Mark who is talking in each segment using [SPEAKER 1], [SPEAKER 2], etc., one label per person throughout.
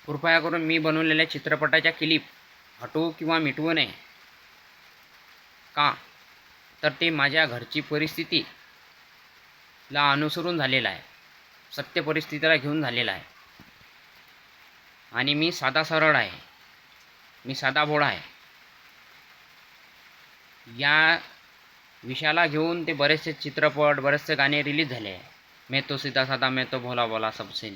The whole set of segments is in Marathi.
[SPEAKER 1] कृपया करून मी बनवलेल्या चित्रपटाच्या क्लिप हटवू किंवा मिटवू नये. का? तर ते माझ्या घरची परिस्थितीला अनुसरून झालेलं आहे. सत्य परिस्थितीला घेऊन झालेलं आहे. आणि मी साधा सरळ आहे. मी साधाभोळा आहे. या विषयाला घेऊन ते बरेचसे चित्रपट, बरेचसे गाणे रिलीज झाले आहे. मैं तो सीधा साधा, मैं तो भोला भोला, सबसे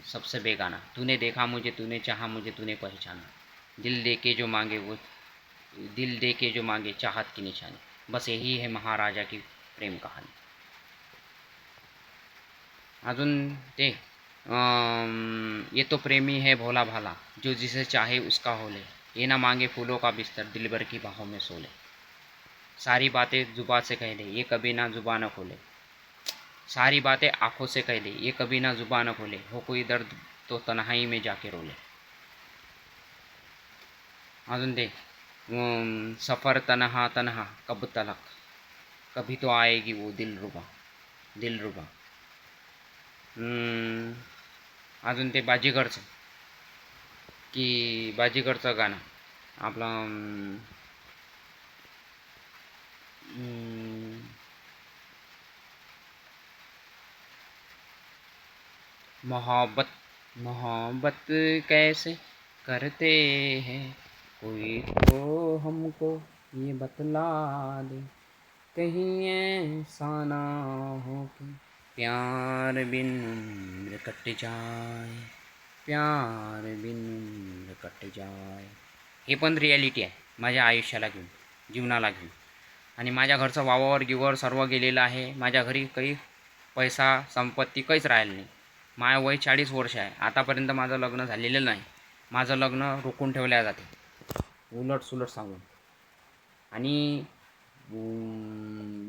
[SPEAKER 1] सबसे बेगाना, तूने देखा मुझे, तूने चाहा मुझे, तूने पहचाना, दिल दे के जो मांगे वो, दिल दे के जो मांगे चाहत की निशानी, बस यही है महाराजा की प्रेम कहानी. अजून ते ये तो प्रेमी है भोला भाला, जो जिसे चाहे उसका हो ले, ये ना मांगे फूलों का बिस्तर, दिल भर की बाहों में सो ले, सारी बातें जुबा से कह दे, ये कभी ना जुबा न खोले, सारी बातें आंखों से कह दे, ये कभी ना जुबा न खोले, हो कोई दर्द तो तन्हाई में जाके रोले. अजून ते सफ़र तनहा तनहा कब तलक, कभी तो आएगी वो दिलरुबा दिलरुबा. अजून ते बाजीगरचं की बाजीगरचं गाणं आपलं मोहब्बत मोहब्बत कैसे करते हैं, कोई तो हमको ये बतला दे, कहीं ऐसा ना हो कि प्यार बिन उम्र कट जाए, प्यार बिन उम्र कट जाए. हे पण रिॲलिटी आहे माझ्या आयुष्याला घेऊन, जीवनाला घेऊन. आणि माझ्या घरचं वावर गिवर सर्व गेलेलं आहे. माझ्या घरी काही पैसा संपत्ती काहीच राहिलं नाही. माझं वय 40 वर्ष आहे. आतापर्यंत माझं लग्न झालेलं नाही. माझं लग्न रोखून ठेवल्या जाते उलट सुलट सांगून. आणि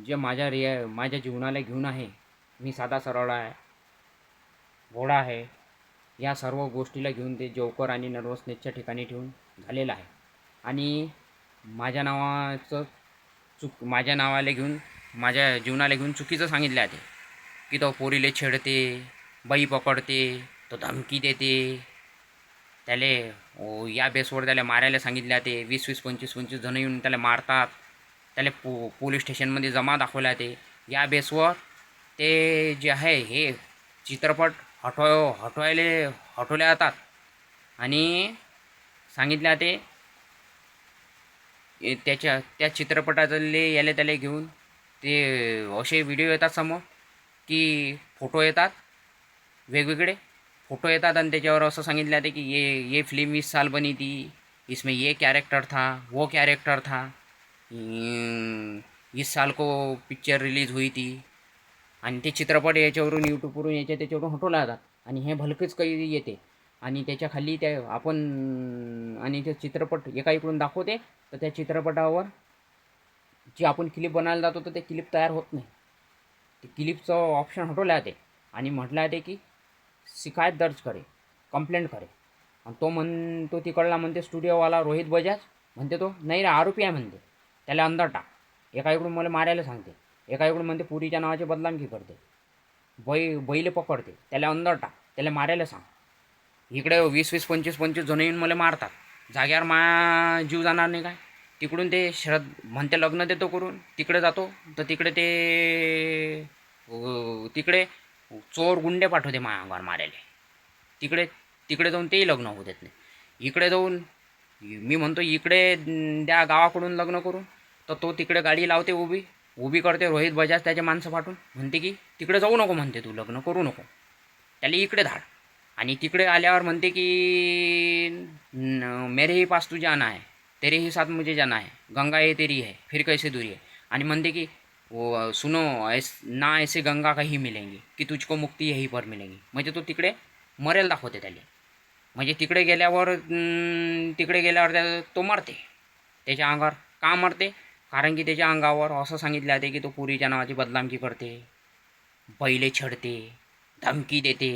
[SPEAKER 1] जे माझ्या जीवनाला घेऊन आहे, मी साधा सरळ आहे, भोळा आहे, या सर्व गोष्टीला घेऊन ते जोकर आणि नर्वसनेसच्या ठिकाणी ठेवून झालेलं आहे. आणि माझ्या नावाला घेऊन, माझ्या जीवनाला घेऊन चुकीचं सांगितलं आहे ते, की तो पोरीले छेडते, बाई पकडते, तो धमकी देते, त्याले या बेसवर त्याला मारायला सांगितलं ते 20-20, 25-25 जण येऊन त्याला मारतात, त्याला पोलीस स्टेशनमध्ये जमा दाखवला ते. या बेसवर ते जे आहे हे चित्रपट हटवले जातात. आणि सांगितलं ते त्या चित्रपटातले याले त्याला घेऊन ते असे व्हिडिओ येतात समोर, की फोटो येतात, वेगवेगळे फोटो येतात, आणि त्याच्यावर असं सांगितलं जाते की ये फिल्म 20 साल बनी थी, इसमें ये कैरेक्टर था, वो कैरेक्टर था, इस साल को पिक्चर रिलीज हुई थी. आणि ते चित्रपट याच्यावरून यूट्यूबवरून त्याच्यावरून हटवले जातात. आणि हे भलकेच काही येते. आणि त्याच्या खाली आपण आणि ते चित्रपट एका इकडून दाखवते, तर त्या चित्रपटावर जी आपण क्लिप बनायला जातो तर ते क्लिप तयार होत नाही. ते क्लिपचं ऑप्शन हटवलं जाते आणि म्हटलं जाते की शिकायत दर्ज करे, कंप्लेंट करे. आणि तो तिकडला म्हणते स्टुडिओवाला रोहित बजाज म्हणते, तो नाही रे आरोपी आहे म्हणते, त्याला अंदर टाक. एका इकडून मला मारायला सांगते, एका इकडून म्हणते पुरीच्या नावाची बदनामी करते, बैले पकडते, त्याला अंदर टाक, त्याला मारायला सांग. इकडे 20-20, 25-25 जण येऊन मला मारतात. जाग्यावर जीव जाणार नाही काय? तिकडून ते म्हणते लग्न देतो करून, तिकडे जातो तर तिकडे चोर गुंडे पाठवते माझ्या अंगावर मारायला. तिकडे जाऊन तेही लग्न होऊ देत नाही. इकडे जाऊन मी म्हणतो इकडे द्या गावाकडून लग्न करून, तर तो तिकडे गाडी लावते उभी करते रोहित बजाज त्याचे माणसं पाठवून, म्हणते की तिकडे जाऊ नको, म्हणते तू लग्न करू नको, त्याला इकडे धाड. आणि तिकडे आल्यावर म्हणते की मेरे ही पास तू जाना है, तेरे ही साथ मुझे जाना है, गंगा ये तेरी है फिर कैसे दूरी है. आणि म्हणते की वो सुनो ना ऐसे गंगा काही मिलेंगी की तुझको मुक्ती यही पर मिलेंगी. म्हणजे तो तिकडे मरेल दाखवते त्याला. म्हणजे तिकडे गेल्यावर तो मरते. त्याच्या अंगावर का मरते? कारण की त्याच्या अंगावर असं सांगितलं जाते की तो पुरीच्या नावाची बदनामी करते, बैले छेडते, धमकी देते.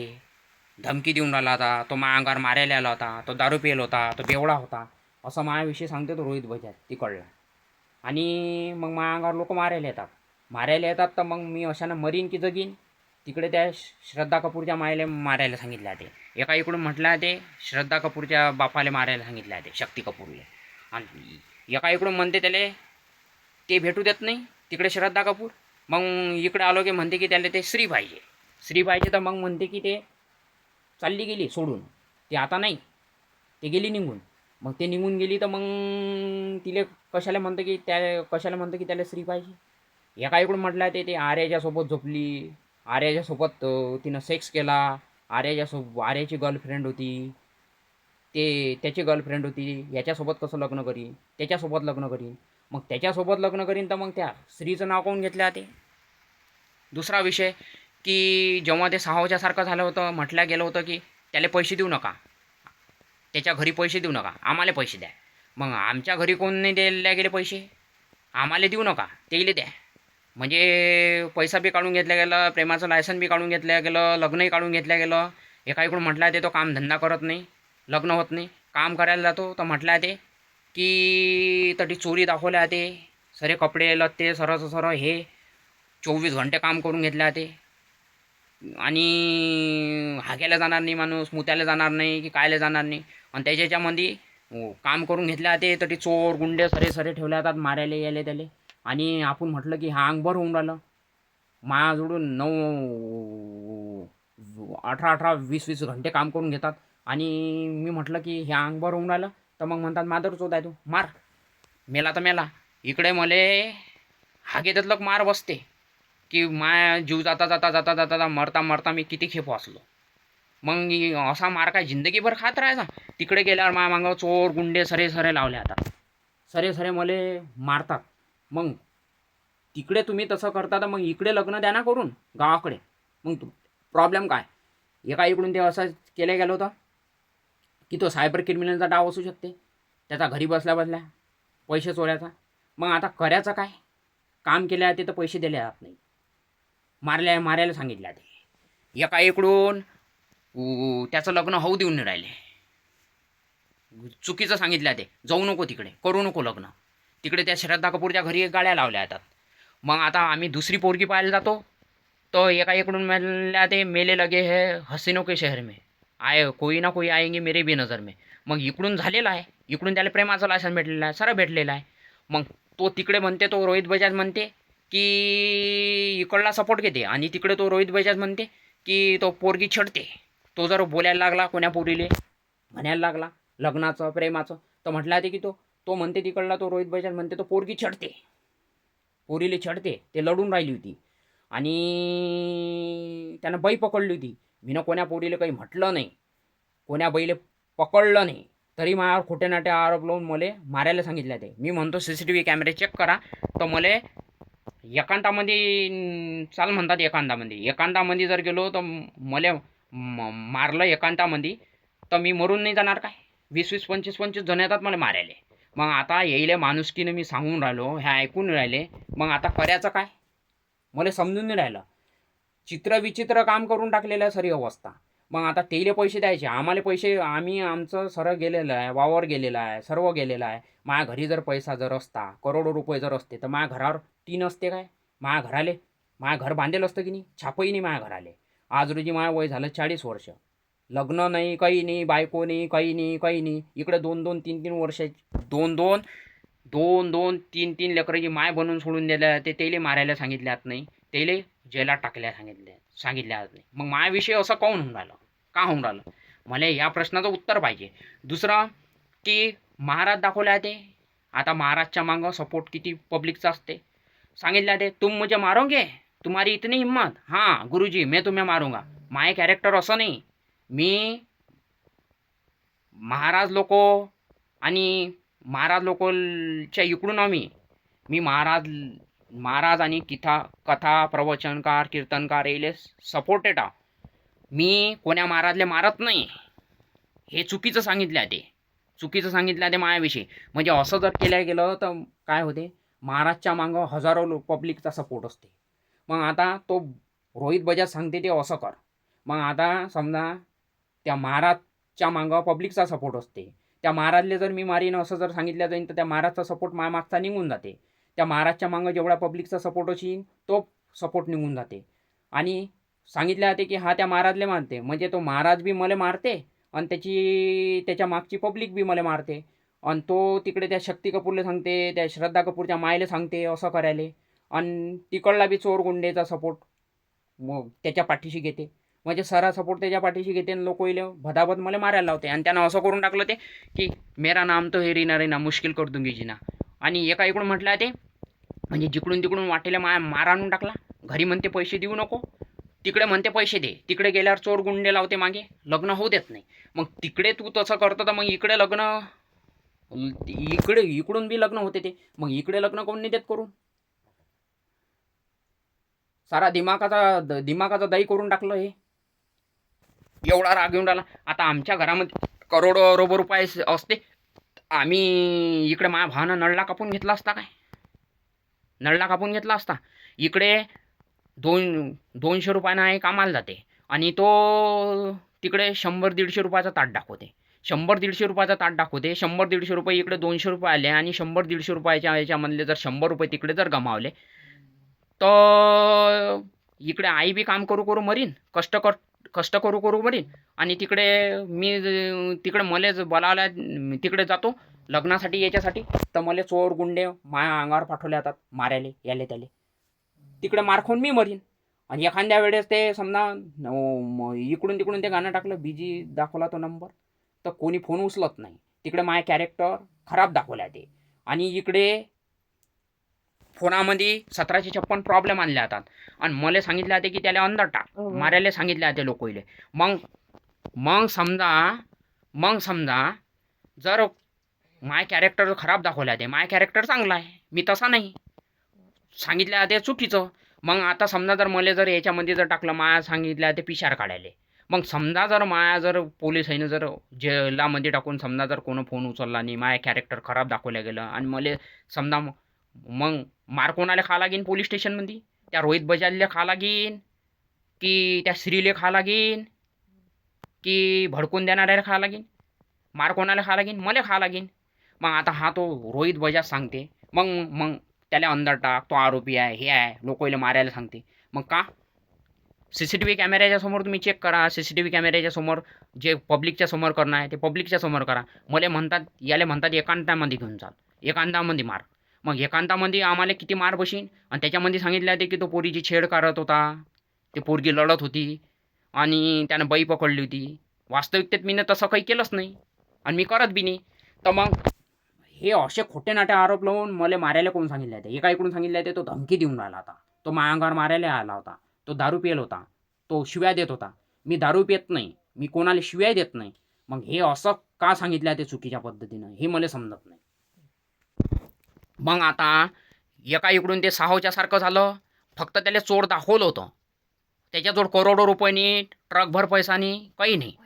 [SPEAKER 1] धमकी देऊन राहिला होता, तो माझ्या अंगावर मारायला आला होता, तो दारू पियला होता, तो बेवडा होता, असं माझ्याविषयी सांगते तो रोहित बजाज तिकडला. आणि मग माझ्या अंगावर लोक मारायला येतात तर मग मी अशानं मरीन की जगीन? तिकडे त्या श्रद्धा कपूरच्या मायला मारायला सांगितलं ते. एका इकडून म्हटलं ते श्रद्धा कपूरच्या बापाला मारायला सांगितलं ते, शक्ती कपूरले. आणि एका इकडून म्हणते त्याला ते भेटू देत नाही तिकडे श्रद्धा कपूर. मग इकडे आलो की म्हणते की त्याला ते श्री पाहिजे. श्री पाहिजे तर मग म्हणते की ते चालली गेली सोडून, ते आता नाही, ते गेली निघून. मग ते निघून गेली तर मग तिले कशाला म्हणतं की त्याला श्री पाहिजे. एका इकडून म्हटलं ते आर्याच्या सोबत झोपली, आर्याच्या सोबत तिनं सेक्स केला, आर्याची गर्लफ्रेंड होती, ते त्याची गर्लफ्रेंड होती, याच्यासोबत कसं लग्न करीन, त्याच्यासोबत लग्न करीन. मग त्याच्यासोबत लग्न करीन तर मग त्या स्त्रीचं नाव कोण घेतलं ते. दुसरा विषय की जेव्हा ते सावच्यासारखं झालं होतं, म्हटलं गेलं होतं की त्याला पैसे देऊ नका, त्याच्या घरी पैसे देऊ नका, आम्हाला पैसे द्या. मग आमच्या घरी कोण नाही द्यायला गेले पैसे, आम्हाला देऊ नका, तेले द्या. म्हणजे पैसा बी काढून घेतला गेलं, प्रेमाचं लायसन बी काढून घेतलं गेलं, लग्नही काढून घेतलं गेलं. एका इकडून म्हटलं ते तो कामधंदा करत नाही, लग्न होत नाही, काम करायला जातो तर म्हटलं ते की तरी चोरी दाखवल्या ते, सरे कपडे लत्ते सरस सर हे 24 घंटे काम करून घेतल्या ते. आणि हाक्याला जाणार नाही माणूस, मुत्याला जाणार नाही की कायला जाणार नाही. आणि त्याच्यामध्ये काम करून घेतल्या ते तरी चोर गुंडे सरे ठेवले जातात मारायला यायला त्याले. आणि आपण म्हटलं की हा अंगभर होऊन राहिलं, माझ्याजवळून 18-20 घंटे काम करून घेतात. आणि मी म्हटलं की हे अंगभर होऊन राहिलं तर मग म्हणतात मादर चोद आहे तू, मार, मेला तर मेला. इकडे मले हागेतलं मार बसते की माया जीव जाता जाता जाता जाता मरता मरता मी किती खेप वाचलो. मग असा मार काय जिंदगीभर खात राहायचा. तिकडे गेल्यावर माया मागं चोर गुंडे सरे लावले आता, सरे मले मारतात. मग तिकडे तुम्ही तसं करता तर मग इकडे लग्न द्या ना करून गावाकडे. मग प्रॉब्लेम काय. एका इकडून ते असं केलं गेलं होतं की तो सायबर क्रिमिनलचा डाव असू शकते, त्याचा घरी बसल्या बसल्या पैसे चोऱ्याचा. मग आता करायचं काय, काम केल्या ते तर पैसे दिले जात नाही, मारायला सांगितलं ते. एका इकडून त्याचं लग्न होऊ देऊन नाही राहिले, चुकीचं सांगितलं ते, जाऊ नको तिकडे, करू नको लग्न. तिकडे त्या श्रद्धा कपूरच्या घरी गाड्या लावल्या जातात. मग आता आम्ही दुसरी पोरगी पाहायला जातो तो एका इकडून म्हणल्या ते मेले लगे है हसीनों के शहर में आए कोई ना कोई आएंगे मेरे भी नज़र में. मग इकडून झालेला आहे, इकडून त्याला प्रेमाचं लायसन भेटलेलं आहे, सरळ भेटलेलं आहे. मग तो तिकडे म्हणते, तो रोहित बजाज म्हणते की इकडला सपोर्ट घेते, आणि तिकडे तो रोहित बजाज म्हणते की तो पोरगी छेडते. तो जर बोलायला लागला कोण्या पोरीले, म्हणायला लागला लग्नाचं प्रेमाचं, तर म्हटलं आहे की तो म्हणते तिकडला तो रोहित बजाज म्हणते तो पोरगी छेडते, पोरीले छेडते. ते लढून राहिली होती आणि त्यानं बाई पकडली होती. मीनं कोण्या पोरीले काही म्हटलं नाही, कोण्या बाईले पकडलं नाही, तरी माझ्यावर खोटे नाटे आरोप लावून मला मारायला सांगितलं ते. मी म्हणतो CCTV कॅमेरे चेक करा, तर मला चाल म्हणतात एकांतामध्ये जर गेलो तर मला मारलं एकांतामध्ये, तर मी मरून नाही जाणार काय. 20-25 जण येतात मला मारायले. मग आता येईले माणुसकीनं मी सांगून राहिलो, हे ऐकून राहिले, मग आता करायचं काय मला समजून नाही राहिलं. चित्रविचित्र काम करून टाकलेलं आहे सरी अवस्था. मग आता तेले पैसे द्यायचे, आम्हाला पैसे, आम्ही आमचं सरळ गेलेलं आहे, वावर गेलेला आहे, सर्व गेलेलं आहे. माझ्या घरी जर पैसा जर असता, करोडो रुपये जर असते, तर माझ्या घरावर टीन असते काय, माझ्या घर बांधेल असतं की नाही, छापही नाही माझ्या घराले. आज रोजी माझं वय झालं 40 वर्ष, लग्न नाही, काही नाही, बायको नाही, काही नाही. इकडे 2-2, 3-3 वर्षाची 2-2, 3-3 लेकराची माय बनवून सोडून दिल्या. ते तेले मारायला सांगितल्यात नाही, तेले जेलात टाकल्या सांगितल्यात नाही. मग माझ्याविषयी असं काऊन होऊन राहिलं, का होऊन राहिलं, मला या प्रश्नाचं उत्तर पाहिजे. दुसरं की महाराज दाखवल्या ते, आता महाराजच्या मागं सपोर्ट किती पब्लिकचा असते. सांगितलं ते तुम मुझे मारोगे, तुम्हारी इतनी हिम्मत, हाँ गुरुजी मैं तुम्हें मारूंगा. माय कॅरेक्टर असं नाही. मी महाराज लोकच्या इकडून मी महाराज आणि कथा प्रवचनकार कीर्तनकार येले सपोर्टेड आहो. मी कोण्या महाराजले मारत नाही, हे चुकीचं सांगितलं ते मायाविषयी. म्हणजे असं जर केलं गेलं तर काय होते, महाराजच्या मागं हजारो पब्लिकचा सपोर्ट असते. मग आता तो रोहित बजाज सांगते ते असं कर, मग आता समजा त्या महाराजच्या मागं पब्लिकचा सपोर्ट असते. त्या महाराजले जर मी मारीन असं जर सांगितलं जाईल, तर त्या महाराजचा सपोर्ट मागचा निघून जाते. त्या महाराजच्या मागं जेवढा पब्लिकचा सपोर्ट असेल तो सपोर्ट निघून जाते. आणि सांगितले होते की हा त्या महाराजले मारते, म्हणजे तो महाराज बी मला मारते आणि त्याच्या मागची पब्लिक बी मला मारते. आणि तो तिकडे त्या शक्ती कपूरला सांगते, त्या श्रद्धा कपूरच्या मायला सांगते असं करायले. आणि तिकडला बी चोर गुंडेचा सपोर्ट मग त्याच्या पाठीशी घेते, म्हणजे सारा सपोर्ट त्याच्या पाठीशी घेते आणि लोक इले भदाभद मला मारायला लावते. आणि त्यानं असं करून टाकलं ते की मेरा नाम तो हे रीना रीना मुश्किल कर दूंगी जीना. आणि एका इकडून म्हटलं ते म्हणजे जिकडून तिकडून वाटेला मार आणून टाकला. घरी म्हणते पैसे देऊ नको, तिकडे म्हणते पैसे दे, तिकडे गेल्यावर चोर गुंडे लावते मागे, लग्न होऊ देत नाही. मग तिकडे तू तसं करतो तर मग इकडे लग्न, इकडून बी लग्न होते ते, मग इकडे लग्न कोण नाही देत करून. सारा दिमागाचा दही करून टाकलं हे. एवढा राग येऊन राहिला. आता आमच्या घरामध्ये करोडो रुपये असते, आम्ही इकडे माझ्या भावानं नळला कापून घेतला असता काय, नळला कापून घेतला असता. इकडे 200 रुपयानं आहे कामाला जाते आणि तो तिकडे 100-150 रुपयाचा ताट दाखवते. 100-150 रुपयाचा ताट दाखवते. 100-150 रुपये इकडे 200 रुपये आले आणि 100-150 रुपयाच्या याच्यामधले जर 100 रुपये तिकडे जर गमावले तर इकडे आई बी काम करू करू मरीन, कष्ट करू करू मरीन. आणि तिकडे तिकडे मलेच बोलावल्या, तिकडे जातो लग्नासाठी याच्यासाठी, तर मला चोर गुंडे माया अंगावर पाठवले जातात मारायले याले त्याले. तिकडे मार खाऊन मी मरीन. आणि एखाद्या वेळेस ते समजा इकडून तिकडून ते गाणं टाकलं, बिजी दाखवला तो नंबर, तर कोणी फोन उचलत नाही. तिकडे माझे कॅरेक्टर खराब दाखवल्या ते. आणि इकडे फोनामध्ये 1756 प्रॉब्लेम आणले जातात. आणि मला सांगितले होते की त्याला अंदर टाक, मारायला सांगितले होते लोकले. मग मग समजा जर माय कॅरेक्टर खराब दाखवले होते, माय कॅरेक्टर चांगला आहे, मी तसा नाही, सांगितलं ते चुकीचं. मग आता समजा जर मला जर याच्यामध्ये जर टाकलं, माया सांगितलं ते पिशार काढायले, मग समजा जर माया जर पोलीस आहे जर जेलामध्ये टाकून समजा जर कोण फोन उचलला नाही, माया कॅरेक्टर खराब दाखवलं गेलं आणि मला समजा मग मार कोणाला खा लागेन पोलीस स्टेशनमध्ये, त्या रोहित बजाजला खा लागेन की त्या श्रीले खा लागेन की भडकून देणाऱ्याला खा लागेन, मार कोणाला खा लागेन, मला खा लागेन. मग आता हा तो रोहित बजाज सांगते, मग मग त्याला अंदर टाक, तो आरोपी आहे, हे आहे, लोकांना मारायला सांगते. मग का सीसीटीव्ही कॅमेऱ्याच्या समोर तुम्ही चेक करा, सीसीटीव्ही कॅमेऱ्याच्या समोर जे पब्लिकच्या समोर करणं आहे ते पब्लिकच्या समोर करा. मला म्हणतात, याला म्हणतात एकांतामध्ये घेऊन चाल, एकांतामध्ये मार. मग एकांतामध्ये आम्हाला किती मार बशीन. आणि त्याच्यामध्ये सांगितलं आहे की तो पोरीची छेड करत होता, ते पोरगी लढत होती आणि त्यानं बाई पकडली होती. वास्तविकतेत मी तसं काही केलंच नाही आणि मी करत बी नाही. तर मग हे असे खोटे नाटे आरोप लावून मला मारायला कोण सांगितले होते, एका इकडून सांगितले होते, तो धमकी देऊन राहिला होता, तो माझ्या अंगावर मारायला आला होता, तो दारू पियला होता, तो शिव्या देत होता. मी दारू पित नाही, मी कोणाला शिव्या देत नाही. मग हे असं का सांगितलं ते चुकीच्या पद्धतीनं, हे मला समजत नाही. मग आता एका इकडून ते साहोच्या सारखं झालं. फक्त त्याला चोर दाखवलं होतं, त्याच्याजवळ करोडो रुपयांनी ट्रकभर पैसानी काही नाही,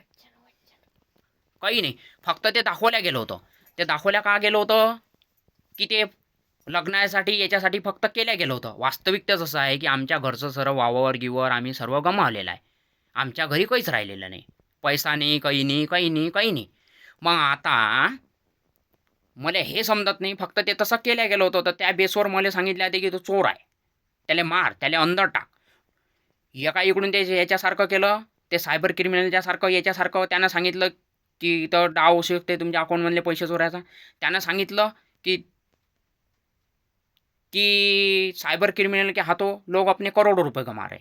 [SPEAKER 1] काही नाही. फक्त ते दाखवल्या गेलं होतं. ते दाखवल्या का गेलं होतं की ते लग्नासाठी याच्यासाठी फक्त केल्या गेलं होतं. वास्तविकताच असं आहे की आमच्या घरचं सर्व वावर गिवर आम्ही सर्व गमावलेलं आहे. आमच्या घरी काहीच राहिलेलं नाही, पैसा नाही, काही नाही, काही नाही, काही नाही. मग आता मला हे समजत नाही, फक्त ते तसं केल्या गेलं होतं, तर त्या बेसवर मला सांगितलं होतं की तो चोर आहे, त्याला मार, त्याला अंदर टाक. एका इकडून ते याच्यासारखं केलं, ते सायबर क्रिमिनलच्यासारखं याच्यासारखं. त्यानं सांगितलं की तर डाव होऊ शकते तुमच्या अकाउंटमधले पैसे चोरायचा. त्यानं सांगितलं की की सायबर क्रिमिनल के हाथों लोग अपने करोडो रुपये गमा रहे,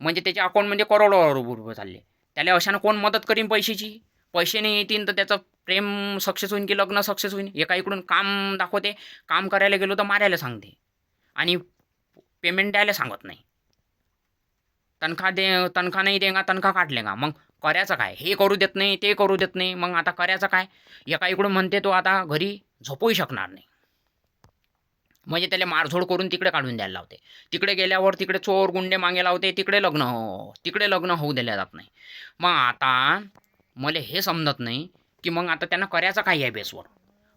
[SPEAKER 1] म्हणजे त्याच्या अकाउंटमध्ये करोडो रुपये चालले. त्याला अशानं कोण मदत करीन पैशाची, पैसे नाही येतील तर त्याचं प्रेम सक्सेस होईन की लग्न सक्सेस होईन. एका इकडून काम दाखवते, काम करायला गेलो तर मारायला सांगते आणि पेमेंट द्यायला सांगत नाही. तनखा नाही देगा, तनखा काट लेगा. मग करायचं काय, हे करू देत नाही, ते करू देत नाही. मग आता करायचं काय. एका इकडून म्हणते तो आता घरी झोपूही शकणार नाही, म्हणजे त्याला मारझोड करून तिकडे काढून द्यायला लावते. तिकडे गेल्यावर तिकडे चोर गुंडे मागे लावते, तिकडे लग्न होऊ दिल्या जात नाही. मग आता मला हे समजत नाही की मग आता त्यांना करायचं काय आहे बेसवर.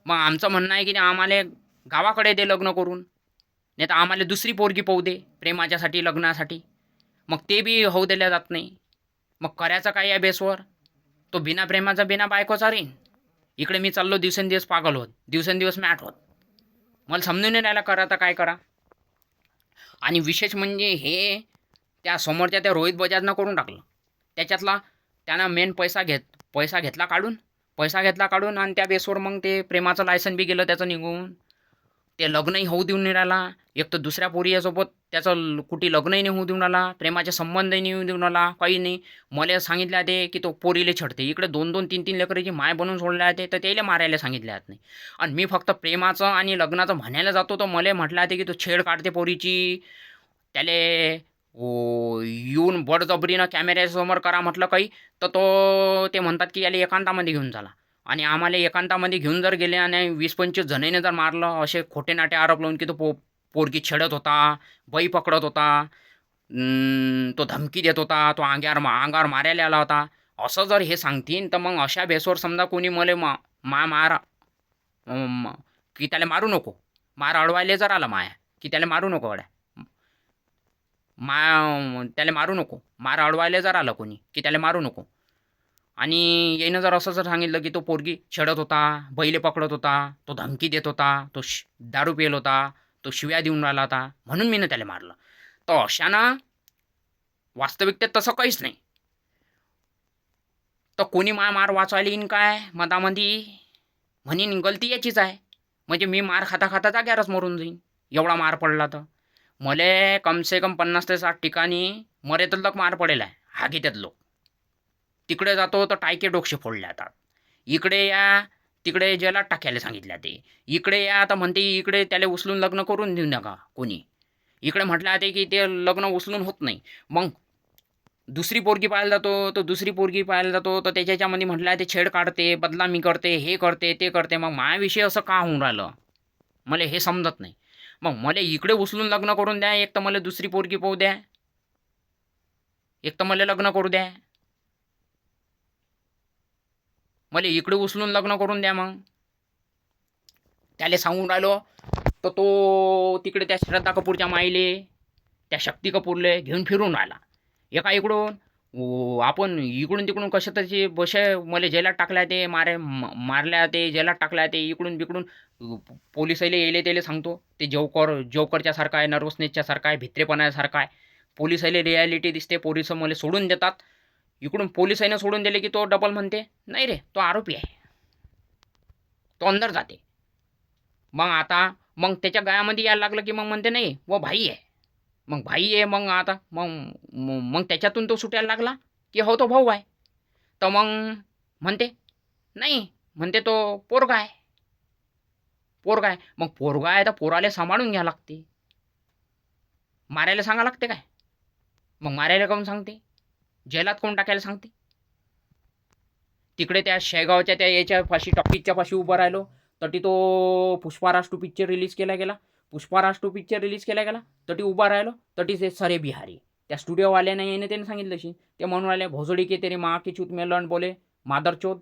[SPEAKER 1] मग आमचं म्हणणं आहे की आम्हाला गावाकडे दे लग्न करून, नाही तर आम्हाला दुसरी पोरगी पाहू दे प्रेमाच्यासाठी लग्नासाठी. मग ते बी होऊ दिल्या जात नाही. मग करायचं काय या बेसवर. तो बिना प्रेमाचा बिना बायकोचा रेन. इकडे मी चाललो दिवसेंदिवस पागल होत, दिवसेंदिवस मॅट होत. मला समजून नाही राहिला करायचं काय करा. आणि विशेष म्हणजे हे त्या समोरच्या त्या रोहित बजाजनं करून टाकलं. त्याच्यातला त्यानं मेन पैसा घेतला काढून आणि त्या बेसवर मग ते प्रेमाचं लायसन बी गेलं त्याचं निघून. ते लग्नही होऊ देऊन नाही राहिला. एक तर दुसऱ्या पोरीसोबत त्याचं कुठे लग्नही नाही होऊ देऊन राहिला, प्रेमाचे संबंधही नाही होऊ देऊन राहिला, काही नाही. मला सांगितलं ते की तो पोरीले छडते. इकडे 2-2, 3-3 लेकराची माय बनवून सोडल्या ते, तर त्याला मारायला सांगितले नाही. आणि मी फक्त प्रेमाचं आणि लग्नाचं म्हणायला जातो तर मला म्हटलं की तो छेड काढते पोरीची. त्याले येऊन बळजबरीनं कॅमेऱ्यासमोर करा म्हटलं काही, तर तो ते म्हणतात की याला एकांतामध्ये घेऊन चला. आणि आम्हाला एकांतामध्ये घेऊन जर गेले आणि 20-25 जणांनी जर मारलं, असे खोटे नाटे आरोप लावून की तो पोरगी छेडत होता, बाई पकडत होता, तो धमकी देत होता, तो अंगावर मारायला आला होता, असं जर हे सांगतीन तर मग अशा बेसवर समजा कोणी मला मारा की त्याला मारू नको, मार अडवायला जर आला माया की त्याला मारू नको गड्या, त्याला मारू नको, मार अडवायला जर आलं कोणी की त्याला मारू नको. आणि यानं जर असं जर सांगितलं की तो पोरगी छेडत होता, बैले पकडत होता, तो धमकी देत होता, तो दारू पिल होता, तो शिव्या देऊन राहिला होता, म्हणून मीनं त्याला मारलं, तर अशानं वास्तविकतेत तसं काहीच नाही. तर कोणी मार वाचवायला येईन काय मधामध्ये, म्हणीन गलती याचीच आहे. म्हणजे मी मार खाता खाता जाग्यावरच मरून जाईन, एवढा मार पडला तर. मले कमसे कम 50 ते 60 ठिकाणी मरेतलक मार पडेल आहे, हागीत्यात लोक. तिकडे जातो तर टायके डोक्षे फोडले जातात, इकडे या तिकडे जेलात टाकायला सांगितल्या ते, इकडे या तर म्हणते इकडे त्याला उचलून लग्न करून देऊ नका कोणी. इकडे म्हटलं ते की ते लग्न उचलून होत नाही. मग दुसरी पोरगी पाहायला जातो तर त्याच्यामध्ये म्हटलं ते छेड काढते, बदनामी करते, हे करते ते करते. मग माझ्याविषयी असं का होऊन राहिलं मला हे समजत नाही. मग मला इकडे उचलून लग्न करून द्या, एक तर मला दुसरी पोरगी पाहू द्या, एक तर मला लग्न करू द्या. मला इकडे उचलून लग्न करून द्या. मग त्याला सांगून राहिलो तर तो तिकडे त्या श्रद्धा कपूरच्या माईले, त्या शक्ती कपूरले घेऊन फिरून राहिला. एका इकडून आपण इकडून तिकडून कशा तरी बसे मला जेलात टाकल्या ते, मारल्या ते, जेलात टाकल्या ते, इकडून बिकडून पोलिसाला येले त्याला सांगतो ते जोकरच्या सारखा आहे, नर्वसनेसच्या सारखा आहे, भित्रेपणासारखा आहे. पोलिसाला रियालिटी दिसते, पोलिस मला सोडून देतात. इकडून पोलिसांना सोडून दिले की तो डबल म्हणते नाही रे तो आरोपी आहे, तो अंदर जाते. मग त्याच्या गळ्यामध्ये यायला लागलं की मग म्हणते नाही व भाई आहे. मग भाई आहे, मग आता मग त्याच्यातून तो सुटायला लागला की हो तो भाऊ आहे. तर मग म्हणते नाही, म्हणते तो पोरगा आहे. मग पोरगा आहे तर पोराला सांभाळून घ्या लागते, मारायला सांगा लागते काय? मग मारायला काऊन सांगते, जेलात कोण टाकायला सांगते? तिकडे त्या शेगावच्या त्या याच्या पाशी टॉकीजच्या पाशी उभं राहिलो तटी तो पुष्पाराज 2 पिक्चर रिलीज केला गेला, तटी उभा राहिलो तटी ते सरे बिहारी त्या स्टुडिओवाल्याने येणे त्याने सांगितलं शी, ते म्हणून राहिले भोसडी के तेरी माँ की चूत में लंड बोले मादरचोद,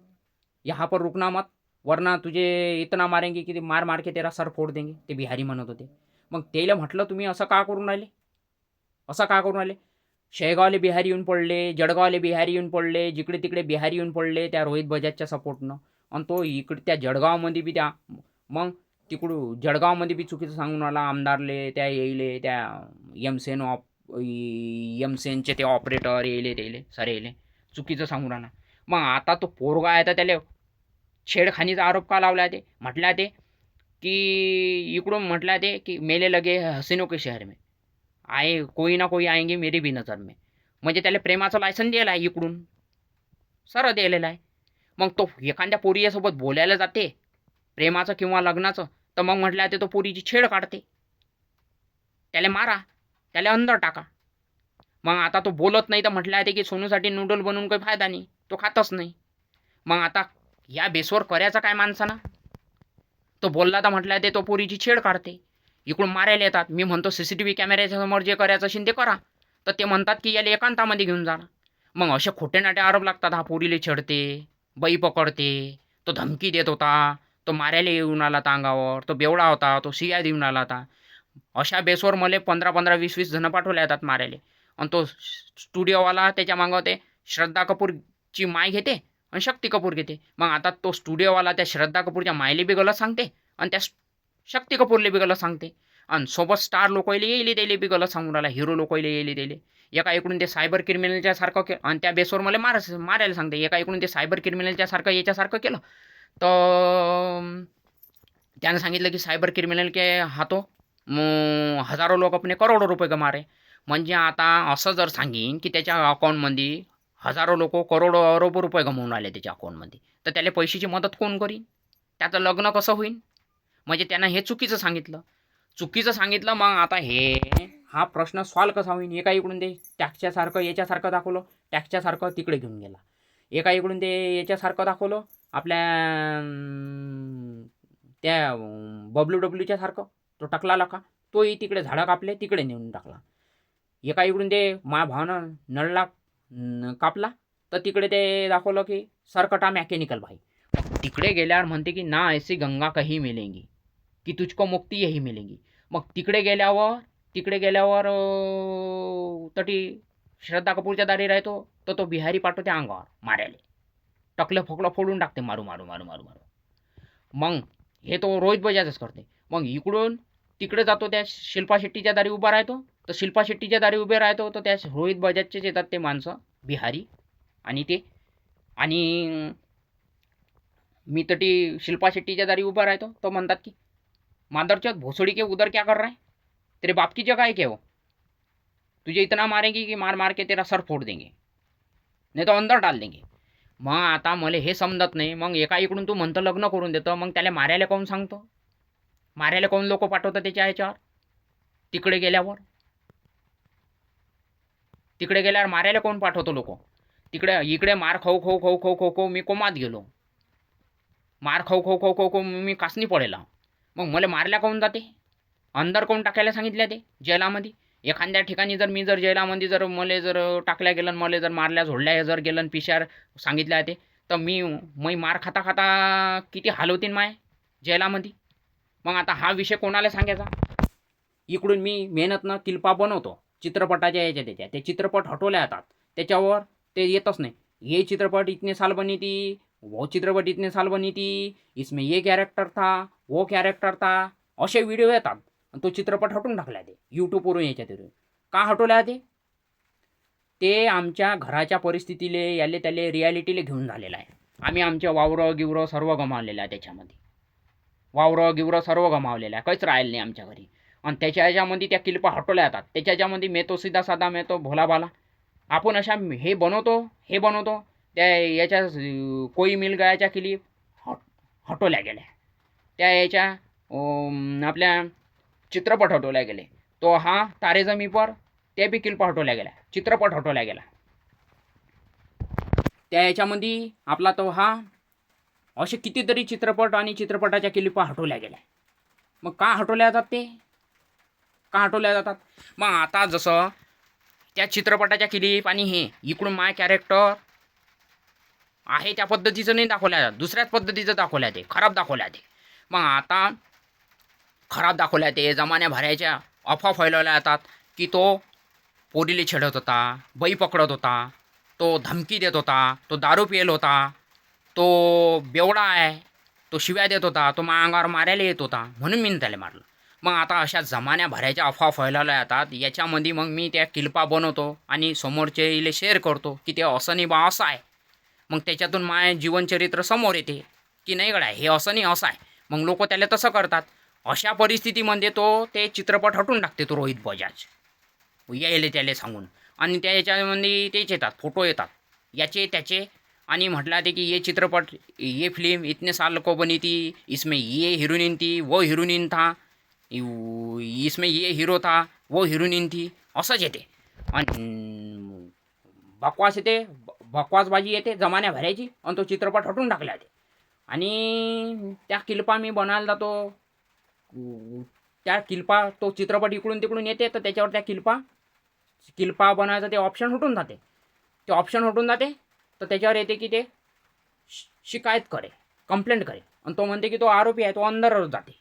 [SPEAKER 1] यहाँ पर रुकना मत वरना तुझे इतना मारेंगे की मार मार के तेरा सर फोड देंगे, ते बिहारी म्हणत होते. मग त्याला म्हटलं तुम्ही असं का करून राहिले, शेगावले बिहारी येऊन पडले, जळगावले बिहारी येऊन पडले, जिकडे तिकडे बिहारी येऊन पडले त्या रोहित बजाजच्या सपोर्टनं. आणि तो इकडे त्या जळगावमध्ये बी मग तिकडून जळगावमध्ये बी चुकीचं सांगून आला आमदारले, त्या येईले त्या एमसेनचे ते ऑपरेटर येईले सारे येईले चुकीचं सांगून आला. मग आता तो पोरगा आहे तर त्याला छेडखानीचा आरोप का लावला ते, म्हटला ते की इकडून म्हटला ते की मेले लगे हसीनों के शहर में आए कोई ना कोई आएंगे मेरी भी नजर में. म्हणजे त्याला प्रेमाचं लायसन दिलं आहे, इकडून सरळ दिलेलं आहे. मग तो एखाद्या पोरीसोबत बोलायला जाते प्रेमाचं किंवा लग्नाचं, तर मग म्हटलं ते तो पोरीची छेड काढते, त्याला मारा, त्याला अंदर टाका. मग आता तो बोलत नाही तर म्हटलं ते की सोनूसाठी नूडल बनवून काही फायदा नाही, तो खातच नाही. मग आता या बेसवर करायचं काय माणसानं, तो बोलला तर म्हटलं ते तो पोरीची छेड काढते, इकडून मारायला येतात. मी म्हणतो CCTV कॅमेऱ्याच्या समोर जे करायचं असेल ते करा, तर ते म्हणतात की याला एकांतामध्ये घेऊन जा. मग असे खोटे नाटे आरोप लागतात, हा पोरीले छेडते, बाई पकडते, तो धमकी देत होता, तो मारायला येऊन आला होता अंगावर, तो बेवडा होता, तो शिया देऊन आला होता. अशा बेसवर मला 15-15, 20-20 जण पाठवले जातात मारायला. आणि तो स्टुडिओवाला त्याच्या मागं ते श्रद्धा कपूरची माय घेते आणि शक्ती कपूर घेते. मग आता तो स्टुडिओवाला त्या श्रद्धा कपूरच्या मायले बी गलत सांगते आणि त्या शक्ती कपूरले बी गलत सांगते. आणि सोबत स्टार लोकायले येईल त्याले बी गलत सांगून राहिला, हिरो लोकायले येईल त्याले. एका इकडून ते सायबर क्रिमिनलच्या सारखं आणि त्या बेसवर मला मारायला सांगते. एका इकडून ते सायबर क्रिमिनलच्या सारखं याच्यासारखं केलं तर त्यानं सांगितलं की सायबर क्रिमिनल के हातो हजारो लोक अपने करोडो रुपये कमा रहे. म्हणजे आता असं जर सांगीन की त्याच्या अकाउंटमध्ये हजारो लोक करोडो अरब रुपये गमवून राहिले त्याच्या अकाउंटमध्ये, तर त्याला पैशाची मदत कोण करीन? त्याचं लग्न कसं होईल? म्हणजे त्यानं हे चुकीचं सांगितलं. मग आता हा प्रश्न सॉल्व कसा होईल? एका इकडून ते टॅक्सच्यासारखं याच्यासारखं दाखवलं, टॅक्सच्यासारखं तिकडे घेऊन गेला. एका इकडून ते याच्यासारखं दाखवलं आपल्या त्या WWच्या सारखं, तो टाकला का तोही तिकडे झाडं कापले तिकडे नेऊन टाकला. एका इकडून ते मा भावनं नळला कापला तर तिकडे ते दाखवलं की सरकटा मेकॅनिकल भाई. तिकडे गेल्यावर म्हणते की ना ऐसी गंगा कहीं मिलेंगी की तुझको मुक्ती यही मिलेगी. मग तिकडे गेल्यावर तटी श्रद्धा कपूरच्या दारी राहतो तर तो बिहारी पाठवते अंगावर मारायला, टकलं फकलं फोडून टाकते मारू. मग हे तो रोहित बजाजच करते. मग इकडून तिकडे जातो त्या शिल्पा शेट्टीच्या दारी उभा राहतो, तर शिल्पा शेट्टीच्या दारी उभे राहतो तर त्या रोहित बजाजचेच येतात ते माणसं बिहारी आणि मी तटी शिल्पा शेट्टीच्या दारी उभा राहतो तो म्हणतात की मादरचोद भोसड़ी के उधर क्या कर रहा है, तेरे बाप की जगह है क्या वो, तुझे इतना मारेंगे कि मार के तेरा सर फोड़ देंगे नाही तो अंदर डाल देंगे. मग आता मला हे समजत नाही. मग एका इकडून तू म्हणतं लग्न करून देतं, मग त्याला मारायला कोण सांगतो? मारायला कोण लोक पाठवतात त्याच्या ह्याच्यावर? तिकडे गेल्यावर मारायला कोण पाठवतो लोक? इकडे मार खाऊ मी कोमात गेलो, मार खाऊ मी कासनी पडेला. मग मला मारल्या कोण जाते? अंदर कोण टाकायला सांगितल्या ते जेलामध्ये? एखाद्या ठिकाणी जर मी जेलामध्ये मला टाकल्या गेलं, मला जर मारल्या झोडल्या जर गेलं पिशार सांगितल्या ते, तर मी मार खाता किती हाल होतीन माय जेलामध्ये. मग आता हा विषय कोणाला सांगायचा? इकडून मी मेहनतनं किल्पा बनवतो चित्रपटाच्या त्याच्या ते चित्रपट हटवले जातात, त्याच्यावर ते येतच नाही. ये चित्रपट इतने साल बनी थी, वो चित्रपट इतने साल बनी थी, इसमें ये कॅरेक्टर था, वो कॅरेक्टर था, असे व्हिडिओ येतात. तो चित्रपट हटून टाकला ते यूट्यूबवरून याच्यातून. का हटवल्या ते आमच्या घराच्या परिस्थितीले याले त्याले रियालिटीले घेऊन झालेला आहे. आम्ही आमच्या वावरं सर्व गमावलेलं आहे त्याच्यामध्ये. सर्व गमावलेलं आहे, काहीच राहिलं नाही आमच्या घरी. आणि त्याच्या ह्याच्यामध्ये त्या क्लिपा हटवल्या जातात. त्याच्या ह्याच्यामध्ये मी तो सीधा साधा मी तो भोलाबाला आपण अशा हे बनवतो त्या याच्या कोई मिल गयाच्या क्लिप हटवल्या गेल्या. त्या याच्या आपल्या चित्रपट हटवल्या गेले. तो हा तारे जमी पर ते बी क्लिप हटवल्या गेल्या, चित्रपट हटवल्या गेला. त्या याच्यामध्ये आपला तो हा असे कितीतरी चित्रपट आणि चित्रपटाच्या क्लिपा हटवल्या गेल्या. मग का हटवल्या जातात? मग आता जसं त्या चित्रपटाच्या क्लिप आणि हे इकडून माय कॅरेक्टर आहे त्या पद्धतीचं नाही दाखवल्या जात, दुसऱ्याच पद्धतीचं दाखवल्या ते, खराब दाखवल्या ते. मग आता खराब दाखवल्या ते जमान्या भरायच्या अफवा फैलवल्या जातात की तो पोरीले छेडत होता, बाई पकडत होता, तो धमकी देत होता, तो दारू पियेल होता, तो बेवडा आहे, तो शिव्या देत होता, तो अंगावर मारायला येत होता म्हणून मी त्याला मारलं. मग आता अशा जमान्या भरायच्या अफवा फैलावल्या जातात. याच्यामध्ये मग मी त्या क्लिपा बनवतो आणि समोरचे शेअर करतो की ते असं नाही बा असं आहे. मग त्याच्यातून माझे जीवनचरित्र समोर येते की नाही गड्या हे असं नाही असं आहे. मग लोक त्याला तसं करतात. अशा परिस्थितीमध्ये तो ते चित्रपट हटून टाकते तो रोहित बजाज यायले त्याला सांगून. आणि त्या याच्यामध्ये तेच येतात फोटो येतात याचे त्याचे आणि म्हटलं ते की ये चित्रपट ये फिल्म इतने साल को बनी थी, इसमें ये हीरोइन थी, वो हीरोइन था, इसमें ये हीरो था, वो हीरोइन थी, असंच येते. आणि बकवास येते, बकवासबाजी येते जमान्या भरायची आणि तो चित्रपट हटून टाकला ते. आणि त्या क्लिपा मी बनवायला जातो, त्या क्लिपा तो चित्रपट इकडून तिकडून येते तर त्याच्यावर त्या क्लिपा बनवायचं ते ऑप्शन हटून जाते. ते ऑप्शन हटून जाते तर त्याच्यावर येते की ते शिकायत करे, कंप्लेंट करे आणि तो म्हणते की तो आरोपी आहे, तो अंदर जाते.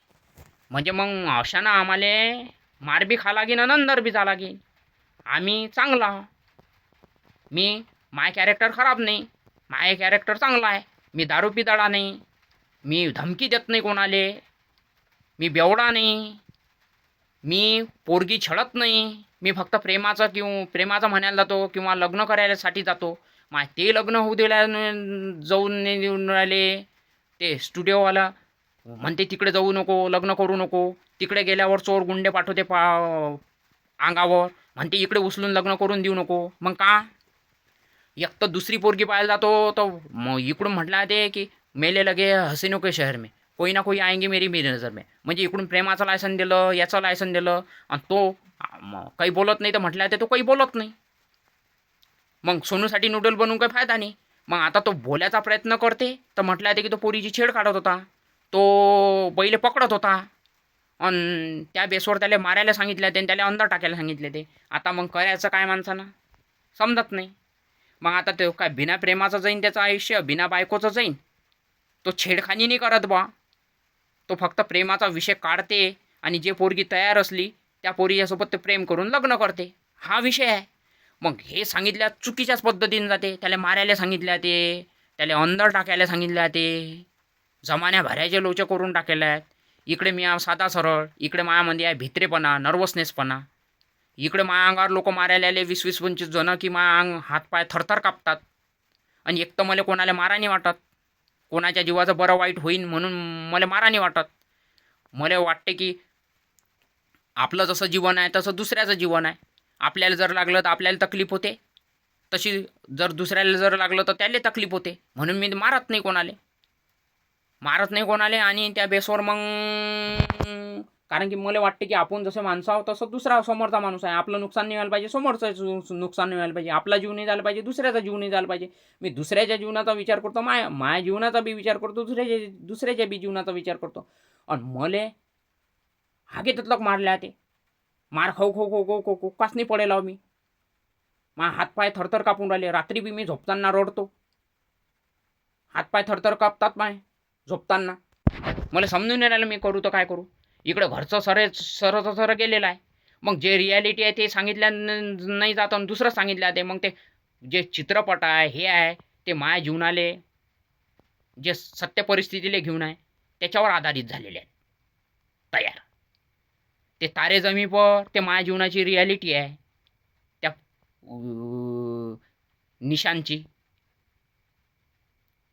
[SPEAKER 1] म्हणजे मग अशानं आम्हाला मार बी खा लागेन आणि अंदर बी जा लागेन. आम्ही चांगला, माय कॅरेक्टर खराब नाही, माय कॅरेक्टर चांगला आहे. मी दारू पिदाडा नाही, मी धमकी देत नाही कोणाले, मी बेवडा नाही, मी पोरगी छळत नाही, मी फक्त प्रेमाचं म्हणायला जातो किंवा लग्न करायसाठी जातो. ते लग्न होऊ दिल्या जाऊन नाही देऊन राहिले. ते स्टुडिओवाला म्हणते तिकडे जाऊ नको, लग्न करू नको. तिकडे गेल्यावर चोर गुंडे पाठवते अंगावर, म्हणते इकडे उचलून लग्न करून देऊ नको. मग का एक तर दुसरी पोरगी पाहायला जातो तर मग इकडून म्हटलं ते की मेले लगे हसीनो के शहर में कोई ना कोई आएंगे मेरी नजर में. म्हणजे इकडून प्रेमाचं लायसन दिलं, याचं लायसन दिलं, आणि तो काही बोलत नाही तर म्हटलं ते तो काही बोलत नाही. मग सोनूसाठी नूडल बनवून काही फायदा नाही. मग आता तो बोलायचा प्रयत्न करते तर म्हटलं ते की तो पोरीची छेड काढत होता, तो बैले पकडत होता, आणि त्या बेसवर त्याला मारायला सांगितले ते, त्याला अंदर टाकायला सांगितले ते. आता मग करायचं काय माणसानं समजत नाही. मग आता तो काय बिना प्रेमाचं जाईन त्याचं आयुष्य, बिना बायकोचं जाईन. तो छेडखानी नाही करत बा, तो फक्त प्रेमाचा विषय काढते आणि जे पोरगी तयार असली त्या पोरीच्यासोबत ते प्रेम करून लग्न करते, हा विषय आहे. मग हे सांगितल्या चुकीच्याच पद्धतीने जाते. त्याला मारायला सांगितल्या ते, त्याला अंदर टाकायला सांगितल्या ते, जमान्या भरायचे लोचे करून टाकेले आहेत. इकडे मी साधा सरळ, इकडे मायामध्ये आहे भित्रेपणा, नर्वसनेसपणा. इकडे माया अंगावर लोक मारायला आले 20-25 जण की माया अंग हातपाय थरथर कापतात. आणि एक तर मला कोणाला मारा नाही वाटत, कोणाच्या जीवाचं बरं वाईट होईन म्हणून मला मारा नाही वाटत. मला वाटते की आपलं जसं जीवन आहे तसं दुसऱ्याचं जीवन आहे. आपल्याला जर लागलं तर आपल्याला तकलीफ होते, तशी जर दुसऱ्याला जर लागलं तर त्याला तकलीफ होते. म्हणून मी मारत नाही कोणाले. आणि त्या बेसवर मग कारण की मला वाटते की आपण जसं माणसं आहोत तसं दुसरा समोरचा माणूस आहे. आपलं नुकसान नाही व्हायला पाहिजे, समोरचं नुकसान नाही व्हायला पाहिजे, आपला जीव नाही झाला पाहिजे, दुसऱ्याचा जीव नाही झाला पाहिजे. मी दुसऱ्याच्या जीवनाचा विचार करतो, माया जीवनाचा बी विचार करतो, दुसऱ्याच्या बी जीवनाचा विचार करतो. आणि मले हागे ततलक मारल्या ते, मार खाऊ खाऊ खाऊ खाऊ खाऊ काच नाही पडेल मी. माझा हातपाय थरथर कापून राहिले. रात्री बी मी झोपताना रडतो, हातपाय थरथर कापतात माय झोपताना. मला समजून नाही राहिलं मी करू तर काय करू. इकडं घरचं सरं गेलेलं आहे. मग जे रियालिटी आहे ते सांगितलं नाही जात आणि दुसरं सांगितलं ते. मग ते जे चित्रपट आहे हे आहे ते माया जीवनाले, जे सत्य परिस्थितीला घेऊन आहे त्याच्यावर आधारित झालेले आहेत तयार. ते तारे जमी पर ते माया जीवनाची रियालिटी आहे, त्या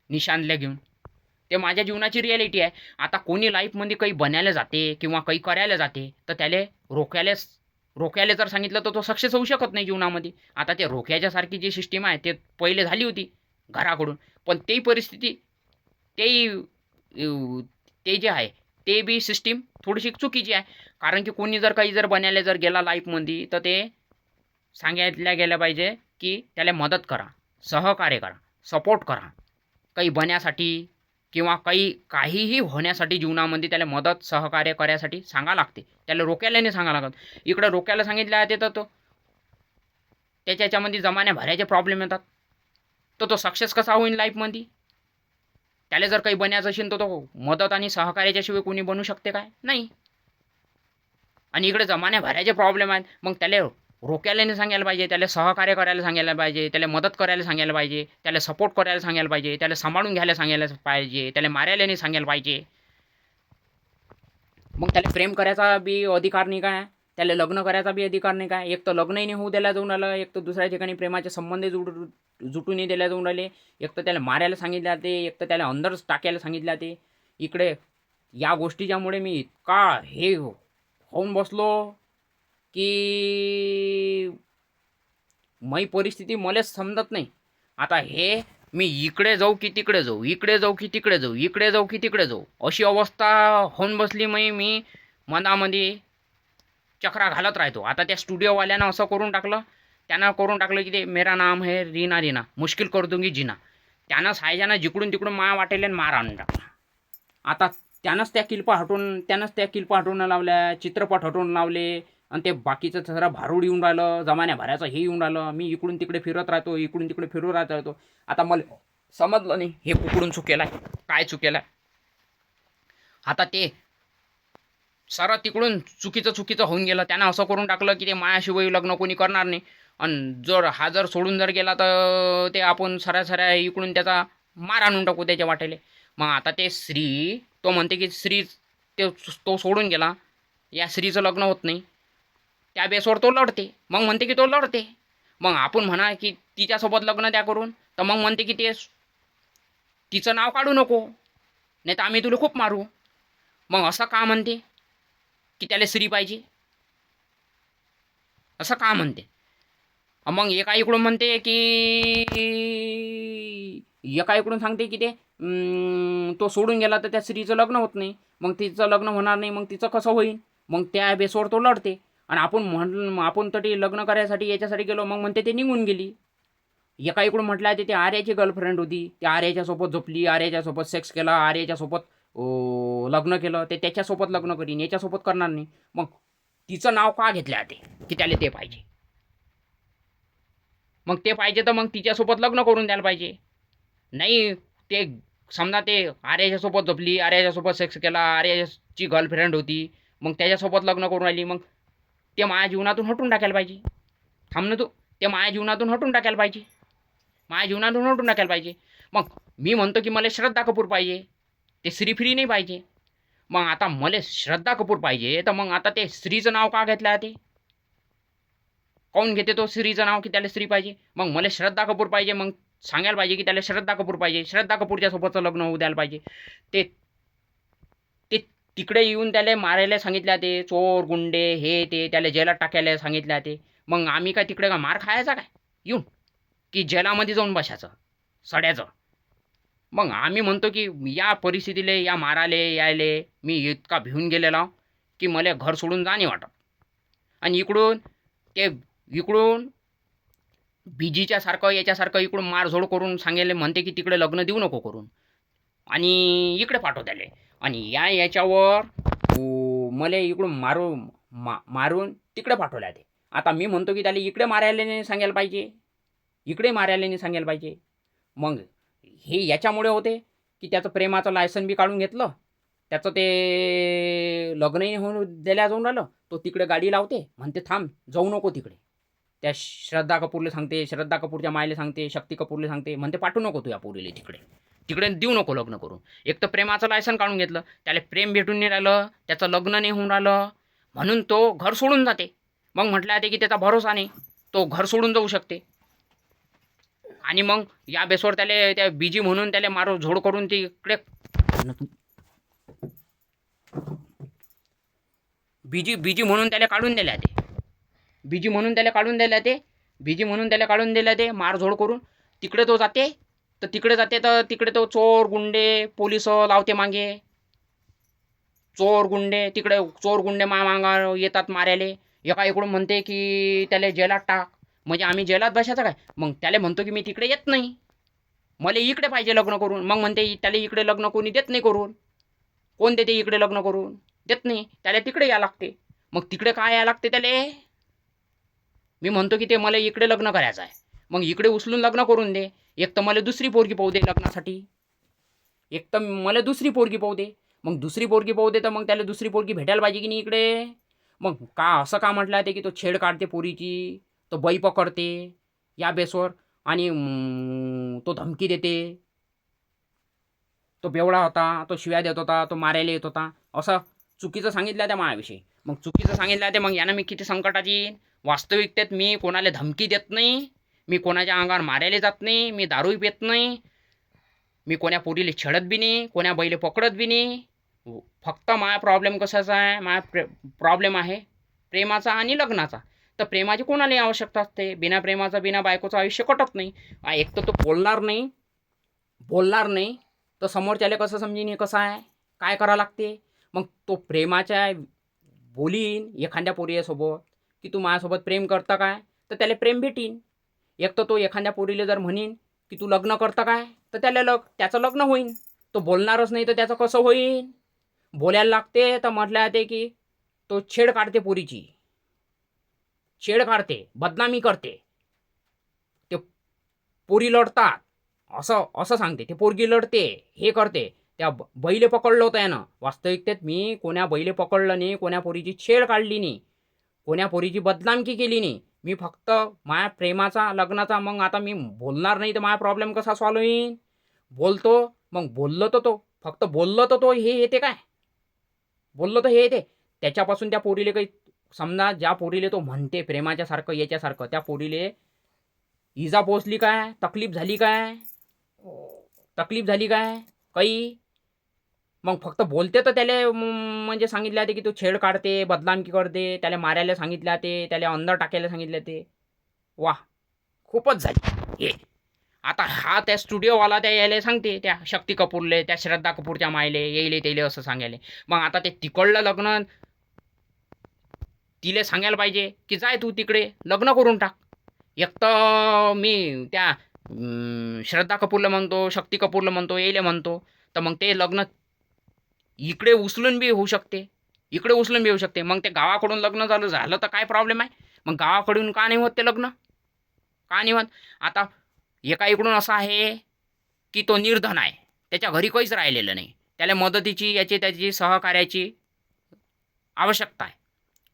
[SPEAKER 1] निशानला घेऊन ते माझ्या जीवनाची रियालिटी आहे. आता कोणी लाईफमध्ये काही बनायला जाते किंवा काही करायला जाते तर त्याला रोकायला जर सांगितलं तर तो सक्सेस होऊ शकत नाही जीवनामध्ये. आता ते रोक्याच्यासारखी जी सिस्टीम आहे ते पहिले झाली होती घराकडून, पण तेही परिस्थिती तेही ते जे आहे ते बी सिस्टीम थोडीशी चुकीची आहे. कारण की कोणी जर काही बनायला जर गेला लाईफमध्ये तर ते सांगितलं गेलं पाहिजे की त्याला मदत करा, सहकार्य करा, सपोर्ट करा. काही बण्यासाठी किंवा काहीही होण्यासाठी जीवनामध्ये त्याला मदत सहकार्य करायसाठी सांगा लागते, त्याला रोकायला नाही सांगा लागत. इकडं रोकायला सांगितलं आहे तर तो त्याच्यामध्ये जमान्या भरायचे प्रॉब्लेम येतात. तो सक्सेस कसा होईल लाईफमध्ये. त्याला जर काही बनायचं असेल तर तो मदत आणि सहकार्याच्याशिवाय कोणी बनू शकते काय, नाही. आणि इकडे जमान्या भरायचे प्रॉब्लेम आहेत. मग त्याला रोकायला नाही सांगायला पाहिजे, त्याला सहकार्य करायला सांगायला पाहिजे, त्याला मदत करायला सांगायला पाहिजे, त्याला सपोर्ट करायला सांगायला पाहिजे, त्याला सांभाळून घ्यायला सांगायला पाहिजे, त्याला मारायला नाही सांगायला पाहिजे. मग त्याला प्रेम करायचा बी अधिकार नाही काय, त्याला लग्न करायचा बी अधिकार नाही काय. एक तर लग्नही नाही होऊ द्यायला जाऊन राहिलं, एक तर दुसऱ्या ठिकाणी प्रेमाचे संबंध जुटू नाही द्यायला जाऊन राहिले, एक तर त्याला मारायला सांगितलं ते, एक तर त्याला अंदरच टाकायला सांगितलं ते. इकडे या गोष्टीच्यामुळे मी इतका हे होऊन बसलो की मै परिस्थिती मलाच समजत नाही. आता हे मी इकडे जाऊ की तिकडे जाऊ, इकडे जाऊ की तिकडे जाऊ, इकडे जाऊ की तिकडे जाऊ, अशी अवस्था होऊन बसली. मी मनामध्ये चक्रा घालत राहतो. आता त्या स्टुडिओवाल्यानं असं करून टाकलं की ते मेरा नाम है रीना रीना मुश्किल कर दूंगी जीना. त्यानं सायजानं जिकडून तिकडून माया वाटेले मार आणून टाकला. आता त्यानंच त्या किल्पा हटवून लावल्या, चित्रपट हटवून लावले, आणि ते बाकीचं जरा भारूड येऊन राहिलं, जमान्या भरायचं हे येऊन राहिलं. मी इकडून तिकडे फिरत राहतो. आता मला समजलं नाही हे कुकडून चुकेलं आहे, काय चुकेलं आहे. आता ते सरळ तिकडून चुकीचं होऊन गेलं. त्यानं असं करून टाकलं की ते मायाशिवाय लग्न कोणी करणार नाही. आणि जर सोडून जर गेला तर ते आपण सऱ्या इकडून त्याचा मार आणून टाकू त्याच्या वाटेले. मग आता ते तो म्हणते की तो सोडून गेला या स्त्रीचं लग्न होत नाही, त्या बेसवर तो लढते. मग म्हणते की तो लढते. मग आपण म्हणा की तिच्यासोबत लग्न द्या करून, तर मग म्हणते की ते तिचं नाव काढू नको, नाही तर आम्ही तुला खूप मारू. मग असं का म्हणते की त्याला स्त्री पाहिजे, असं का म्हणते? मग एका इकडून म्हणते की एका इकडून सांगते की ते तो सोडून गेला तर त्या स्त्रीचं लग्न होत नाही, मग तिचं लग्न होणार नाही, मग तिचं कसं होईल? मग त्या बेसवर तो लढते. आणि आपण तरी लग्न करायसाठी याच्यासाठी गेलो, मग म्हणते ते निघून गेली. एका इकडून म्हटलं आहे ते आर्याची गर्लफ्रेंड होती, त्या आर्याच्या सोबत झोपली, आर्याच्या सोबत सेक्स केला, आर्याच्या सोबत लग्न केलं, ते त्याच्यासोबत लग्न करीन, याच्यासोबत करणार नाही. मग तिचं नाव का घेतलं आहे ते की त्याला ते पाहिजे? मग ते पाहिजे तर मग तिच्यासोबत लग्न करून द्यायला पाहिजे. नाही, ते समजा ते आर्याच्या सोबत झोपली, आर्याच्या सोबत सेक्स केला, आर्याची गर्लफ्रेंड होती, मग त्याच्यासोबत लग्न करून राहिली, मग ते माझ्या जीवनातून हटून टाकायला पाहिजे. थांब ना तू, ते माझ्या जीवनातून हटून टाकायला पाहिजे, माझ्या जीवनातून हटून टाकायला पाहिजे. मग मी म्हणतो की मला श्रद्धा कपूर पाहिजे, ते श्रीफ्री नाही पाहिजे. मग आता मला श्रद्धा कपूर पाहिजे, तर मग आता ते स्त्रीचं नाव का घेतलं आहे? ते कोण घेते तो स्त्रीचं नाव की त्याला स्त्री पाहिजे? मग मला श्रद्धा कपूर पाहिजे, मग सांगायला पाहिजे की त्याला श्रद्धा कपूर पाहिजे, श्रद्धा कपूरच्या सोबतचं लग्न होऊ द्यायला पाहिजे. ते ते तिकडे येऊन त्याला मारायला सांगितल्या, ते चोर गुंडे हे ते त्याला जेलात टाकायला सांगितल्या. ते मग आम्ही काय तिकडे का मार खायचा काय येऊन, की जेलामध्ये जाऊन बसायचं सड्याचं? मग आम्ही म्हणतो की या परिस्थितीले, या माराले यायले मी इतका भिवून गेलेला की मला घर सोडून जा नाही वाटत. आणि ते इकडून बीजीच्या सारखं याच्यासारखं इकडून मारझोड करून सांगेले म्हणते की तिकडे लग्न देऊ नको करून, आणि इकडे पाठवताले. आणि याच्यावर मला इकडून मारून तिकडे पाठवल्या. ते आता मी म्हणतो की त्याला इकडे मारायला नाही सांगायला पाहिजे, इकडे मारायला नाही सांगायला पाहिजे. मग हे याच्यामुळे होते की त्याचं प्रेमाचं लायसन बी काढून घेतलं, त्याचं ते लग्नही होऊन दिल्या जाऊन राहिलं, तो तिकडे गाडी लावते, म्हणते थांब जाऊ नको तिकडे. त्या श्रद्धा कपूरला सांगते, श्रद्धा कपूरच्या मायला सांगते, शक्ती कपूरला सांगते, म्हणते पाठवू नको तू या पोरीले तिकडे, तिकडे देऊ नको लग्न करून. एक तर प्रेमाचं लायसन काढून घेतलं, त्याला प्रेम भेटून नाही राहिलं, त्याचं लग्न नाही होऊन राहिलं, म्हणून तो घर सोडून जाते. मग म्हटलं आहे की त्याचा भरोसा नाही, तो घर सोडून जाऊ शकते. आणि मग या बेसवर त्याला त्या बीजी म्हणून त्याला मारो झोड करून तिकडे बीजी बीजी म्हणून त्याला काढून दिल्या. ते बीजी म्हणून त्याला काढून दिल्या, ते बीजी म्हणून त्याला काढून दिल्या, ते मारझोड करून तिकडे तो जाते. तर तिकडे तो चोर गुंडे पोलिस लावते मागे, चोर गुंडे तिकडे चोर गुंडे मागा येतात मारायले. एका इकडून म्हणते की त्याला जेलात टाक, म्हणजे आम्ही जेलात बसायचं काय? मग त्याला म्हणतो की मी तिकडे येत नाही, मला इकडे पाहिजे लग्न करून. मग म्हणते त्याला इकडे लग्न कोणी देत नाही करून, कोण देते इकडे लग्न करून? देत नाही, त्याला तिकडे यायला लागते. मग तिकडे काय यायला लागते त्याला? मी म्हणतो की ते मला इकडे लग्न करायचं आहे, मग इकडे उचलून लग्न करून दे. एक तर मला दुसरी पोरगी पाहू दे लग्नासाठी, एक तर मला दुसरी पोरगी पाहू दे. मग दुसरी पोरगी पाहू दे तर मग त्याला दुसरी पोरगी भेटायला पाहिजे की नाही इकडे? मग का असं का म्हटलं आहे की तो छेड काढते पोरीची, तो बाई पकडते या बेसवर, आणि तो धमकी देते, तो बेवडा होता, तो शिव्या देत होता, तो मारायला येत होता, असं चुकीचं सांगितलं त्या माझ्याविषयी. मग चुकीचं सांगितलं ते, मग यानं मी किती संकटात येईन. वास्तविकतेत मी कोणाला धमकी देत नाही, मी कोणाच्या अंगावर मारायला जात नाही, मी दारूही पित नाही, मी कोण्या पोरीला छेडत बी नाही, कोण्या बैले पकडत बी नाही. फक्त माझा प्रॉब्लेम कशाचा आहे? प्रॉब्लेम आहे प्रेमाचा आणि लग्नाचा. तर प्रेमाची कोणालाही आवश्यकता असते, बिना प्रेमाचा बिना बायकोचं आयुष्य कटत नाही. एक तर तो बोलणार नाही तर समोरच्याला कसं समजीन हे कसं आहे, काय करावं लागते? मग तो प्रेमाच्या बोलीन एखाद्या पोरीसोबत की तू माझ्यासोबत प्रेम करता काय, तर त्याला प्रेम भेटीन. एक तर तो एखाद्या पोरीला जर म्हणीन की तू लग्न करता काय, तर त्याचं लग्न होईन. तो बोलणारच नाही तर त्याचं कसं होईन? बोलायला लागते. तर म्हटलं ते की तो छेड काढते पोरीची, छेड काढते, बदनामी करते, ते पोरी लढतात असं असं सांगते, ते पोरगी लढते, हे करते. त्या बैले पकडलं होतं यानं. वास्तविकतेत मी कोण्या बैले पकडलं नाही, कोण्या पोरीची छेड काढली नाही, कोण्या पोरीची बदनामकी केली नाही. मी फक्त माझ्या प्रेमाचा लग्नाचा. मग आता मी बोलणार नाही तर माझा प्रॉब्लेम कसा सॉल्व्ह होईल? बोलतो, मग बोललो तर तो फक्त बोललो तर तो हे येते काय? बोललो तर हे येते. त्याच्यापासून त्या पोरीले काही समजा ज्या पोरीले तो म्हणते प्रेमाच्या सारखं याच्यासारखं त्या पोरीले इजा पोचली काय, तकलीफ झाली काय, तकलीफ झाली काय काही? मग फक्त बोलते तर त्याला म्हणजे सांगितले ते की तू छेड काढते, बदनामी करते, त्याला मारायला सांगितले ते, त्याला अंदर टाकायला सांगितले ते. वा, खूपच झाली हे. आता हा त्या स्टुडिओवाला त्या यायला सांगते त्या शक्ती कपूरले, त्या श्रद्धा कपूरच्या मायले येईले त्याले असं सांगायले. मग आता ते तिकडलं लग्न तिले सांगायला पाहिजे की जाय तू तिकडे लग्न करून टाक. एक तर मी त्या श्रद्धा कपूरला म्हणतो, शक्ती कपूरला म्हणतो, येईले म्हणतो, तर मग ते लग्न इकडे उचलून बी होऊ शकते, इकडे उचलून बी होऊ शकते. मग ते गावाकडून लग्न झालं तर काय प्रॉब्लेम आहे? मग गावाकडून का नाही होत ते लग्न? का नाही होत? आता एका इकडून असं आहे की तो निर्धन आहे, त्याच्या घरी काहीच राहिलेलं नाही, त्याला मदतीची याची त्याची सहकार्याची आवश्यकता आहे,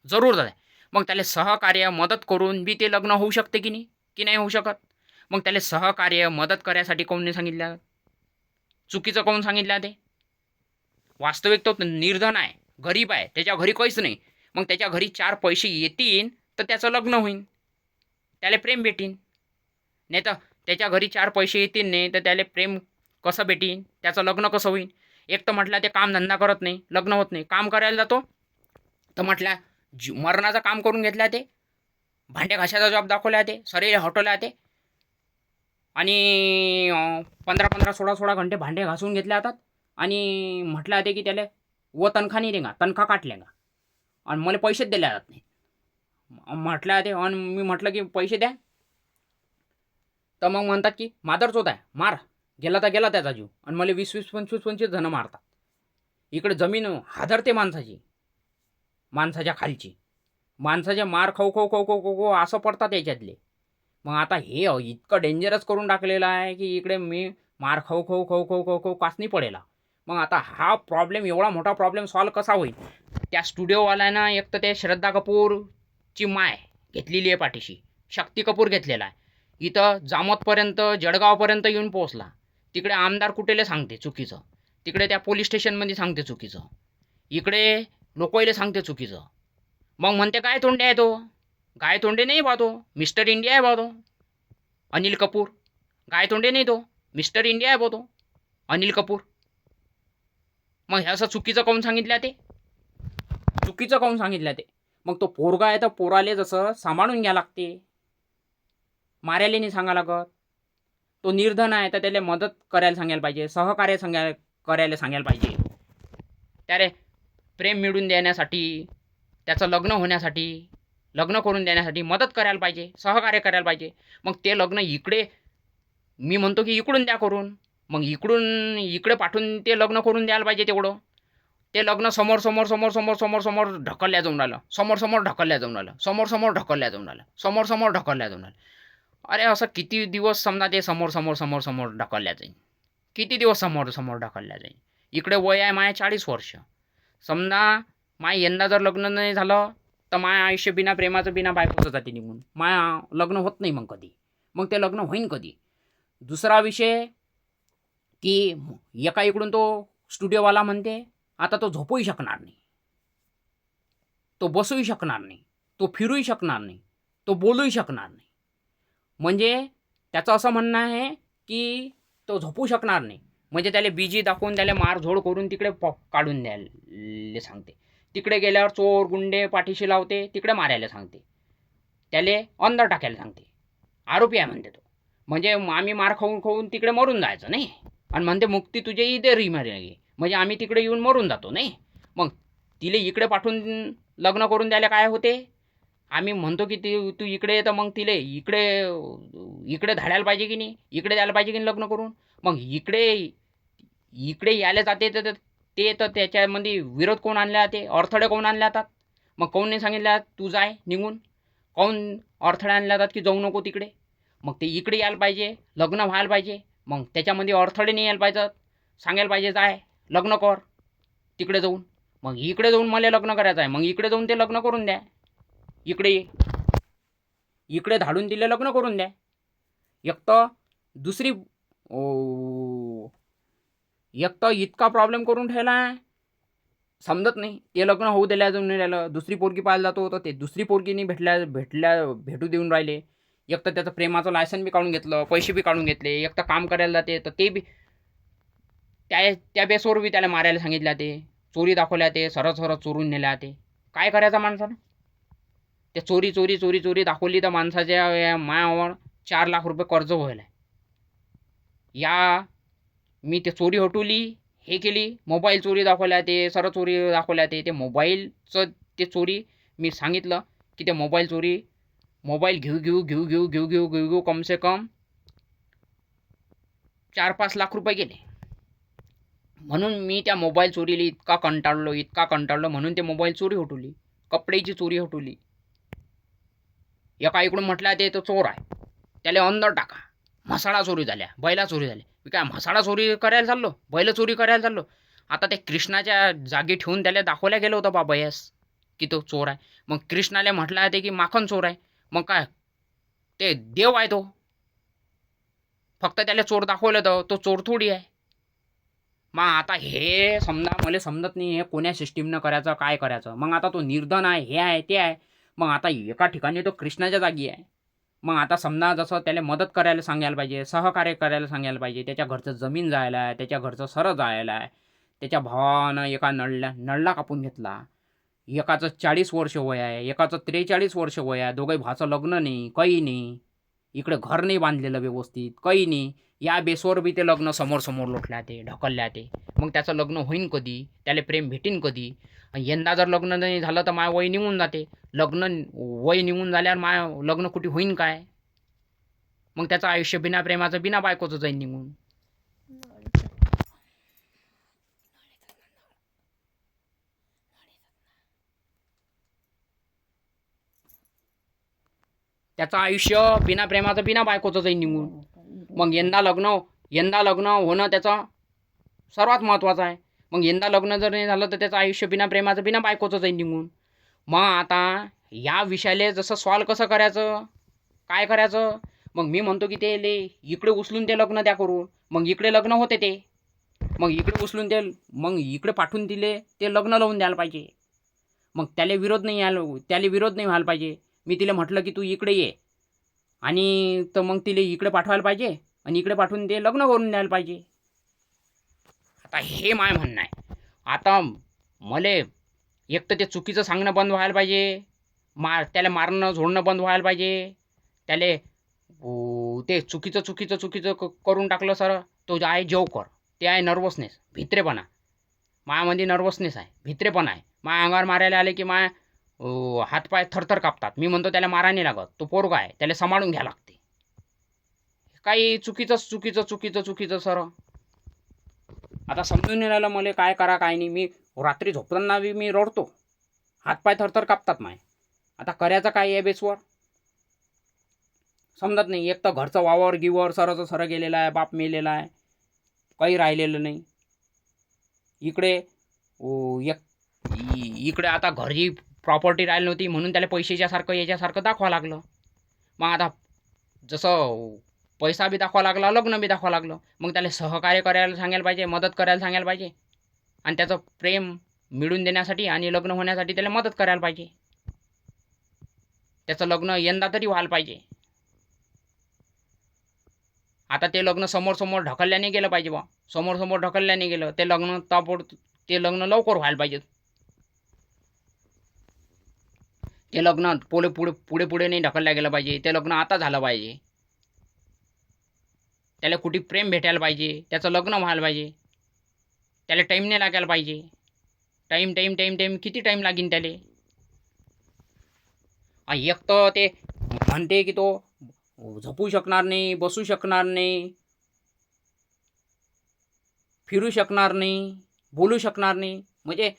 [SPEAKER 1] जरूर आहे. मग त्याला सहकार्य मदत करून बी ते लग्न होऊ शकते की नाही, की नाही होऊ शकत? मग त्याला सहकार्य मदत करायसाठी कोण नाही सांगितलं? चुकीचं कोण सांगितलं ते? वास्तविक तो निर्धन आहे, गरीब आहे, त्याच्या घरी काहीच नाही. मग त्याच्या घरी 4 पैसे येतील तर त्याचं लग्न होईल, त्याला प्रेम भेटीन. नाही तर त्याच्या घरी 4 पैसे येतील नाही तर त्याला प्रेम कसं भेटीन, त्याचं लग्न कसं होईल? एक तर म्हटलं ते कामधंदा करत नाही, लग्न होत नाही. काम करायला जातो तर म्हटलं मरणाचं काम करून घेतलं ते, भांडे घासायचा जॉब दाखवला ते, सरेले हटवल्या ते, आणि 15-15, 16-16 घंटे भांडे घासून घेतले जातात. आणि म्हटलं ते की त्याला व तनखा नाही देगा, तनखा काटलेगा, आणि मला पैसेच दिले जात नाही. म्हटलं ते, आणि मी म्हटलं की पैसे द्या, तर मग म्हणतात की मादरचोद आहे, मार, गेला तर गेला त्याचा जीव. आणि मला 20-20, 25-25 जण मारतात. इकडे जमीन हादरते माणसाची, माणसाच्या खालची, माणसाचे मार खाऊ खाऊ खाऊ खाऊ खाऊ खाऊ असं पडतात याच्यातले. मग आता हे इतकं डेंजरस करून टाकलेलं आहे की इकडे मी मार खाऊ खाऊ खाऊ खाऊ खाऊ खाऊ काच नाही पडेला. मग आता हा प्रॉब्लेम, एवढा मोठा प्रॉब्लेम सॉल्व कसा होईल? त्या स्टुडिओवाल्यानं एक तर ते श्रद्धा कपूरची माय घेतलेली आहे पाठीशी, शक्ती कपूर घेतलेला आहे. इथं जामोदपर्यंत, जळगावपर्यंत येऊन पोहोचला. तिकडे आमदार कुटेले सांगते चुकीचं, तिकडे त्या पोलीस स्टेशनमध्ये सांगते चुकीचं, इकडे लोकायले सांगते चुकीचं. मग म्हणते काय तोंडे आहे तो? गाय तोंडे नाही बा तो, मिस्टर इंडिया आहे बा तो अनिल कपूर. गाय तोंडे नाही तो, मिस्टर इंडिया आहे बा तो अनिल कपूर. मग हे असं चुकीचं काऊन सांगितलं ते? चुकीचं काऊन सांगितलं ते? मग तो पोरगा आहे तर पोराले जसं सांभाळून घ्या लागते, मारायला नाही सांगा लागत. तो निर्धन आहे तर त्याला मदत करायला सांगायला पाहिजे, सहकार्य करायला सांगायला पाहिजे, त्यारे प्रेम मिळवून देण्यासाठी, त्याचं लग्न होण्यासाठी, लग्न करून देण्यासाठी मदत करायला पाहिजे, सहकार्य करायला पाहिजे. मग ते लग्न इकडे, मी म्हणतो की इकडून द्या करून, मग इकडून इकडे पाठवून ते लग्न करून द्यायला पाहिजे तेवढं. ते लग्न समोर समोर समोर समोर समोर समोर ढकलल्या जाऊन राहिलं, समोर समोर ढकलल्या जाऊन राहिलं, समोर समोर ढकलल्या जाऊन राहिलं, समोर समोर ढकलल्या जाऊन राहिलं. अरे असं किती दिवस समजा ते समोर समोर समोर समोर ढकलल्या जाईल? किती दिवस समोर समोर ढकलल्या जाईल? इकडे वय आहे माया 40 वर्ष. समजा माय यंदा जर लग्न नाही झालं तर माय आयुष्य बिना प्रेमाचं, बिना बायकोचं जाते निघून. माया लग्न होत नाही मग कधी. मग ते लग्न होईन कधी? दुसरा विषय की एका इकडून तो स्टुडिओवाला म्हणते आता तो झोपूही शकणार नाही, तो बसूही शकणार नाही, तो फिरूही शकणार नाही, तो बोलूही शकणार नाही. म्हणजे त्याचं असं म्हणणं आहे की तो झोपू शकणार नाही, म्हणजे त्याला बिजी दाखवून त्याला मारझोड करून तिकडे काढून द्यायला सांगते. तिकडे गेल्यावर चोर गुंडे पाठीशी लावते, तिकडे मारायला सांगते, त्याले अंदर टाकायला सांगते. आरोपी आहे म्हणते तो. म्हणजे आम्ही मार खाऊन खाऊन तिकडे मरून जायचं नाही, आणि म्हणते मुक्ती तुझे इथे री मारे, म्हणजे आम्ही तिकडे येऊन मरून जातो नाही. मग तिले इकडे पाठवून लग्न करून द्यायला काय होते? आम्ही म्हणतो की तू इकडे तर मग तिले इकडे इकडे धाडायला पाहिजे की नाही, इकडे द्यायला पाहिजे की नाही लग्न करून. मग इकडे इकडे यायला जाते तर ते तर त्याच्यामध्ये विरोध कोण आणले जाते, अडथळे कोण आणले जातात? मग कोण नाही सांगितलं तू जाय निघून? कोण अडथळे आणले जातात की जाऊ नको तिकडे? मग ते इकडे यायला पाहिजे, लग्न व्हायला पाहिजे, मग त्याच्यामध्ये अडथळे नाही यायला पाहिजेत. सांगायला पाहिजे जाय लग्न कर तिकडे जाऊन. मग इकडे जाऊन मला लग्न करायचं आहे, मग इकडे जाऊन ते लग्न करून द्या. इकडे इकडे धाडून दिले लग्न करून द्या. एक तर दुसरी एक तर इतका प्रॉब्लेम करून ठेवला समजत नाही. ते लग्न होऊ दिल्या अजून नाही राहिलं. दुसरी पोरगी पाहायला जातो तर ते दुसरी पोरगी नाही भेटू देऊन राहिले. एक तर त्याचं प्रेमाचं लायसन बी काढून घेतलं, पैसे बी काढून घेतले. एक तर काम करायला जाते तर ते बी त्या बेसवर बी त्याला मारायला सांगितल्या, ते चोरी दाखवल्या, ते सरळ सरळ चोरून नेल्या. ते काय करायचं माणसानं? ते चोरी चोरी चोरी चोरी दाखवली तर माणसाच्या मायावर 4 लाख रुपये कर्ज व्हायला. या मी ते चोरी हटवली, हे केली, मोबाईल चोरी दाखवल्या, ते सर्व चोरी दाखवल्या. ते मोबाईलचं ते चोरी मी सांगितलं की ते मोबाईल चोरी, मोबाईल घेऊ कमसे कम 4-5 लाख रुपये गेले. म्हणून मी त्या मोबाईल चोरीला इतका कंटाळलो म्हणून ते मोबाईल चोरी हटवली, कपड्याची चोरी हटवली. एका इकडून म्हटलं ते तो चोर आहे, त्याला अंदर टाका. म्हसाळा चोरी झाल्या, बैला चोरी झाली. मी काय म्हसाळा चोरी करायला चाललो, बैल चोरी करायला चाललो? आता ते कृष्णाच्या जागी ठेवून त्याला दाखवल्या गेलं होतं बाबा यास की तो चोर आहे. मग कृष्णाला म्हटलं ते की माखन चोर आहे. मग काय ते देव आहे तो? फक्त त्याला चोर दाखवलं तर तो चोर थोडी आहे. मग आता हे समजा मला समजत नाही हे कोण्या सिस्टीमनं करायचं, काय करायचं. मग आता तो निर्धन आहे, हे आहे, ते आहे. मग आता एका ठिकाणी तो कृष्णाच्या जागी आहे. मग आता समजा जसं त्याला मदत करायला सांगायला पाहिजे, सहकार्य करायला सांगायला पाहिजे. त्याच्या घरचं जमीन जायला आहे, त्याच्या घरचं सरं जायला आहे. त्याच्या भावानं एका नळला कापून घेतला. एकाचं 40 वर्ष वय आहे, एकाचं 43 वर्ष वय आहे. दोघंही भाचं लग्न नाही, काही नाही. इकडे घर नाही बांधलेलं व्यवस्थित, काही नाही. या बेसवर बी ते लग्न समोर समोर लोटल्या, ते ढकलल्या. ते मग त्याचं लग्न होईन कधी? त्याला प्रेम भेटीन कधी? यंदा जर लग्न नाही झालं तर माय वय निघून जाते. वय निघून झाल्यावर माय लग्न कुठे होईन काय? मग त्याचं आयुष्य बिना प्रेमाचं, बिना बायकोचं जाईन निघून. त्याचं आयुष्य बिना प्रेमाचं, बिना बायकोचं जाईन निघून. मग यंदा लग्न होणं त्याचं सर्वात महत्त्वाचं आहे. मग यंदा लग्न जर नाही झालं तर त्याचं आयुष्य बिना प्रेमाचं, बिना बायकोचं जाईन निघून. मग आता या विषयाला जसं सॉल्व कसं करायचं, काय करायचं? मग मी म्हणतो की ते इकडे उचलून ते लग्न द्या करून. मग इकडे लग्न होते ते, मग इकडे उचलून ते, मग इकडे पाठवून दिले ते लग्न लावून द्यायला पाहिजे. मग त्याला विरोध नाही व्हायला पाहिजे. मी तिला म्हटलं की तू इकडे ये, आणि तर मग तिला इकडे पाठवायला पाहिजे आणि इकडे पाठवून ते लग्न करून द्यायला पाहिजे. आता हे माय म्हणणं आहे. आता मले एक तर ते चुकीचं सांगणं बंद व्हायला पाहिजे, त्याला मारणं झोडणं बंद व्हायला पाहिजे. त्याला ते चुकीचं करून टाकलं सर. तो आहे जोकर, ते आहे नर्वसनेस, भित्रेपणा. मायामध्ये नर्वसनेस आहे, भित्रेपणा आहे. माया अंगावर मारायला आले की माया हातपाय थरथर कापतात. मी म्हणतो त्याला मारा नाही लागत, तो पोरगा आहे, त्याला सांभाळून घ्या लागते. काही चुकीचं सर. आता समजून नाही राहिलं मला काय करा काय नाही. मी रात्री झोपताना बी मी रडतो, हातपाय थरथर कापतात माय. आता करायचं काय या बेसवर समजत नाही. एक तर घरचं वावर गिवर सरं गेलेलं आहे, बाप मेलेला आहे, काही राहिलेलं नाही. इकडे आता घरी प्रॉपर्टी राहिली नव्हती म्हणून त्याला पैशाच्यासारखं याच्यासारखं दाखवा लागलं. मग आता जसं पैसा बी दाखवा लागला, लग्न बी दाखवा लागलं. मग त्याला सहकार्य करायला सांगायला पाहिजे, मदत करायला सांगायला पाहिजे, आणि त्याचं प्रेम मिळून देण्यासाठी आणि लग्न होण्यासाठी त्याला मदत करायला पाहिजे. त्याचं लग्न यंदा तरी व्हायला पाहिजे. आता ते लग्न समोर ढकलल्याने गेलं पाहिजे बा. समोर ढकलल्याने गेलं ते लग्न ते लग्न लवकर व्हायला पाहिजे. ते लग्न पुढे नाही ढकलल्या गेलं पाहिजे. ते लग्न आता झालं पाहिजे. त्याला कुठे प्रेम भेटायला पाहिजे, त्याचं लग्न व्हायला पाहिजे. त्याला टाईम नाही लागायला पाहिजे. टाईम किती टाईम लागेल त्याला? एक तर ते म्हणते की तो झोपू शकणार नाही, बसू शकणार नाही, फिरू शकणार नाही, बोलू शकणार नाही. म्हणजे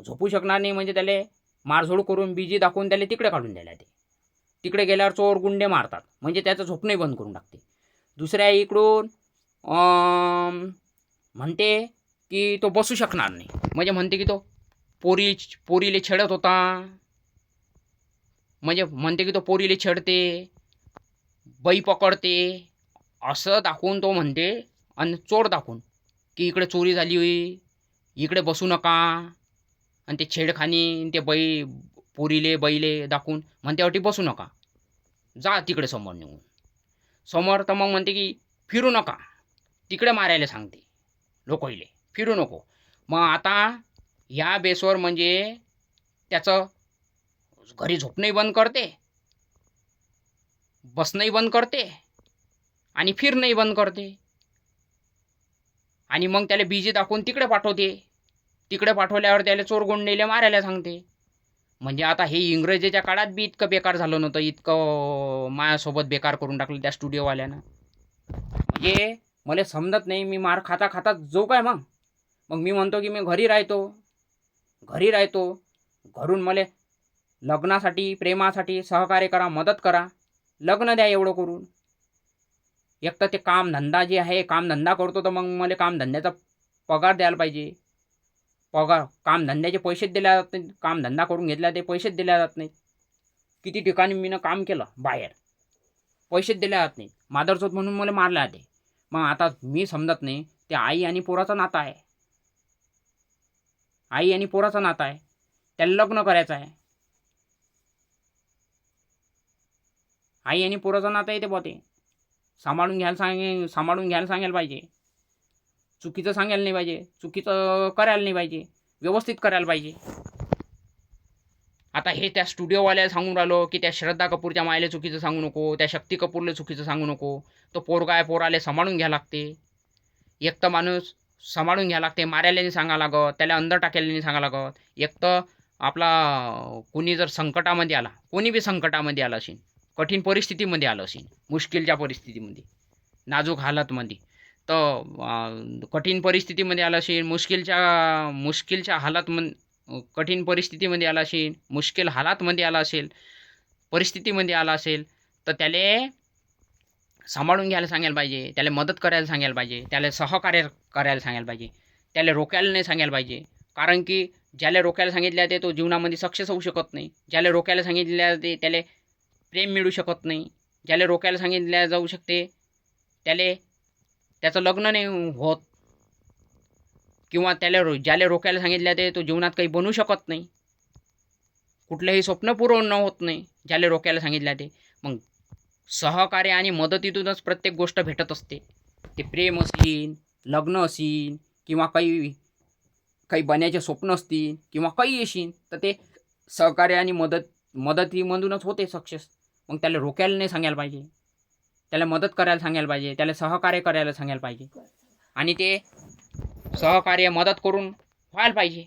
[SPEAKER 1] झोपू शकणार नाही म्हणजे त्याला मारझोड करून बिजी दाखवून त्याला तिकडे काढून द्यायला. ते तिकडे गेल्यावर चोर गुंडे मारतात म्हणजे त्याचं झोपणंही बंद करून टाकते. दुसऱ्या इकडून म्हणते की तो बसू शकणार नाही, म्हणजे म्हणते की तो पोरीले छेडत होता, म्हणजे म्हणते की तो पोरीले छेडते, बाई पकडते, असं दाखवून तो म्हणते. आणि चोर दाखवून की इकडे चोरी झाली होई, इकडे बसू नका. आणि ते छेडखानी ते पोरीले बैले दाखवून म्हणते अटी बसू नका, जा तिकडे समोर निघून. समोर तर मग म्हणते की फिरू नका, तिकडे मारायला सांगते लोकहिले, फिरू नको. मग आता ह्या बेसवर म्हणजे त्याचं घरी झोपणंही बंद करते, बसणंही बंद करते आणि फिरणंही बंद करते. आणि मग त्याला बिजी दाखवून तिकडे पाठवते. तिकडे पाठवल्यावर त्याला चोरगोंडीले मारायला सांगते. म्हणजे आता हे इंग्रजीच्या काळात बी इतकं बेकार झालं नव्हतं, इतकं माझ्यासोबत बेकार करून टाकलं त्या स्टुडिओवाल्यानं. म्हणजे मला समजत नाही, मी मार खाता खाता जो काय मग मग मी म्हणतो की मी घरी राहतो. घरून मला लग्नासाठी प्रेमासाठी सहकार्य करा, मदत करा, लग्न द्या एवढं करून. एक तर ते कामधंदा जे आहे, कामधंदा करतो तर मग मला कामधंद्याचा पगार द्यायला पाहिजे. कामधंद्याचे पैसेच दिले जात नाहीत. कामधंदा करून घेतला ते पैसेच दिले जात नाहीत. किती ठिकाणी मी काम केलं बाहेर, पैसेच दिले जात नाहीत. मादरचोत म्हणून मला मारले जाते. मग आता मी समजत नाही, ते आई आणि पोराचा नाता आहे. आई आणि पोराचा नाता आहे, त्याला लग्न करायचं आहे. आई आणि पोराचा नाता आहे ते ते सांभाळून घ्यायला सांगायला पाहिजे. चुकीचं सांगायला नाही पाहिजे, चुकीचं करायला नाही पाहिजे, व्यवस्थित करायला पाहिजे. आता हे त्या स्टुडिओवाल्याला सांगून राहिलो की त्या श्रद्धा कपूरच्या मायले चुकीचं सांगू नको, त्या शक्ती कपूरला चुकीचं सांगू नको. तो पोरगा आहे, पोराले सांभाळून घ्या लागते. एक तर माणूस सांभाळून घ्या लागते, मारायला नाही सांगा लागत, त्याला अंदर टाकायला नाही सांगा लागत. एक तर आपला कोणी जर संकटामध्ये आला, कोणी बी संकटामध्ये आला असेल, कठीण परिस्थितीमध्ये आलं असेल, मुश्किलच्या परिस्थितीमध्ये, नाजूक हालतमध्ये, तर कठीण परिस्थितीमध्ये आला असेल, मुश्किलच्या कठीण परिस्थितीमध्ये आला असेल, मुश्किल हालातमध्ये आला असेल, परिस्थितीमध्ये आला असेल, तर त्याला सांभाळून घ्यायला सांगायला पाहिजे, त्याला मदत करायला सांगायला पाहिजे, त्याला सहकार्य करायला सांगायला पाहिजे, त्याला रोकायला नाही सांगायला पाहिजे. कारण की ज्याला रोकायला सांगितलं ते तो जीवनामध्ये सक्सेस होऊ शकत नाही. ज्याला रोकायला सांगितलं ते त्याला प्रेम मिळू शकत नाही. ज्याला रोकायला सांगितलं जाऊ शकते त्याचं लग्न नाही होत. किंवा ज्याला रोकायला सांगितलं ते तो जीवनात काही बनू शकत नाही. कुठलंही स्वप्न पूर्ण होत नाही ज्याला रोकायला सांगितलं ते. मग सहकार्य आणि मदतीतूनच प्रत्येक गोष्ट भेटत असते. ते प्रेम असेल, लग्न असेल, किंवा काही बनायचे स्वप्न असतील, किंवा काही असेल, तर ते सहकार्य आणि मदतीमधूनच होते सक्सेस. मग त्याला रोकायला नाही सांगायला पाहिजे, त्याला मदत करायला सांगायला पाहिजे, त्याला सहकार्य करायला सांगायला पाहिजे. आणि ते सहकार्य मदत करून व्हायला पाहिजे.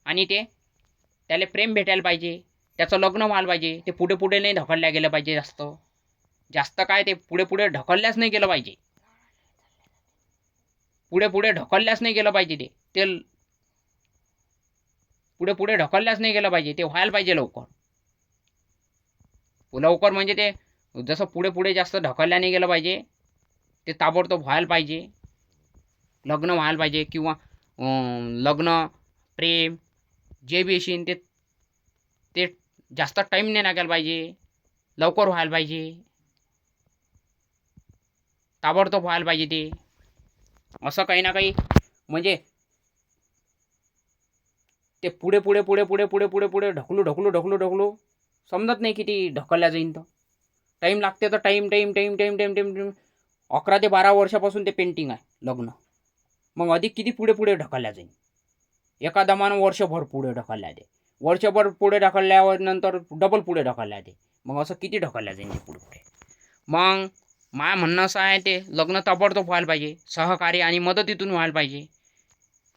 [SPEAKER 1] आणि त्याला प्रेम भेटायला पाहिजे, त्याचं लग्न व्हायला पाहिजे. ते पुढे पुढे नाही ढकलल्या गेलं पाहिजे. जास्त काय ते पुढे पुढे ढकलल्याच नाही गेलं पाहिजे. पुढे पुढे ढकलल्याच नाही गेलं पाहिजे. ते पुढे पुढे ढकलल्याच नाही गेलं पाहिजे. ते व्हायला पाहिजे लवकर म्हणजे ते जसं पुढे पुढे जास्त ढकलल्या नाही गेलं पाहिजे. ते ताबडतोब व्हायला पाहिजे. लग्न व्हायला पाहिजे, किंवा लग्न प्रेम जे बी असेल ते जास्त टाईम नाही लागायला पाहिजे, लवकर व्हायला पाहिजे, ताबडतोब व्हायला पाहिजे. ते असं काही ना काही म्हणजे ते पुढे पुढे पुढे पुढे पुढे पुढे पुढे ढकलू समजत नाही किती ढकलल्या जाईन. तर टाईम लागते. तर टाईम 11 ते 12 वर्षापासून ते पेंटिंग आहे लग्न. मग अधिक किती पुढे पुढे ढकलल्या जाईल. एका दमानं वर्षभर पुढे ढकलल्या ते, वर्षभर पुढे ढकलल्यावर नंतर डबल पुढे ढकलल्या ते. मग असं किती ढकलल्या जाईल ते पुढे पुढे. मग माझं म्हणणं असं आहे, ते लग्न ताबडतोब व्हायला पाहिजे, सहकार्य आणि मदतीतून व्हायला पाहिजे.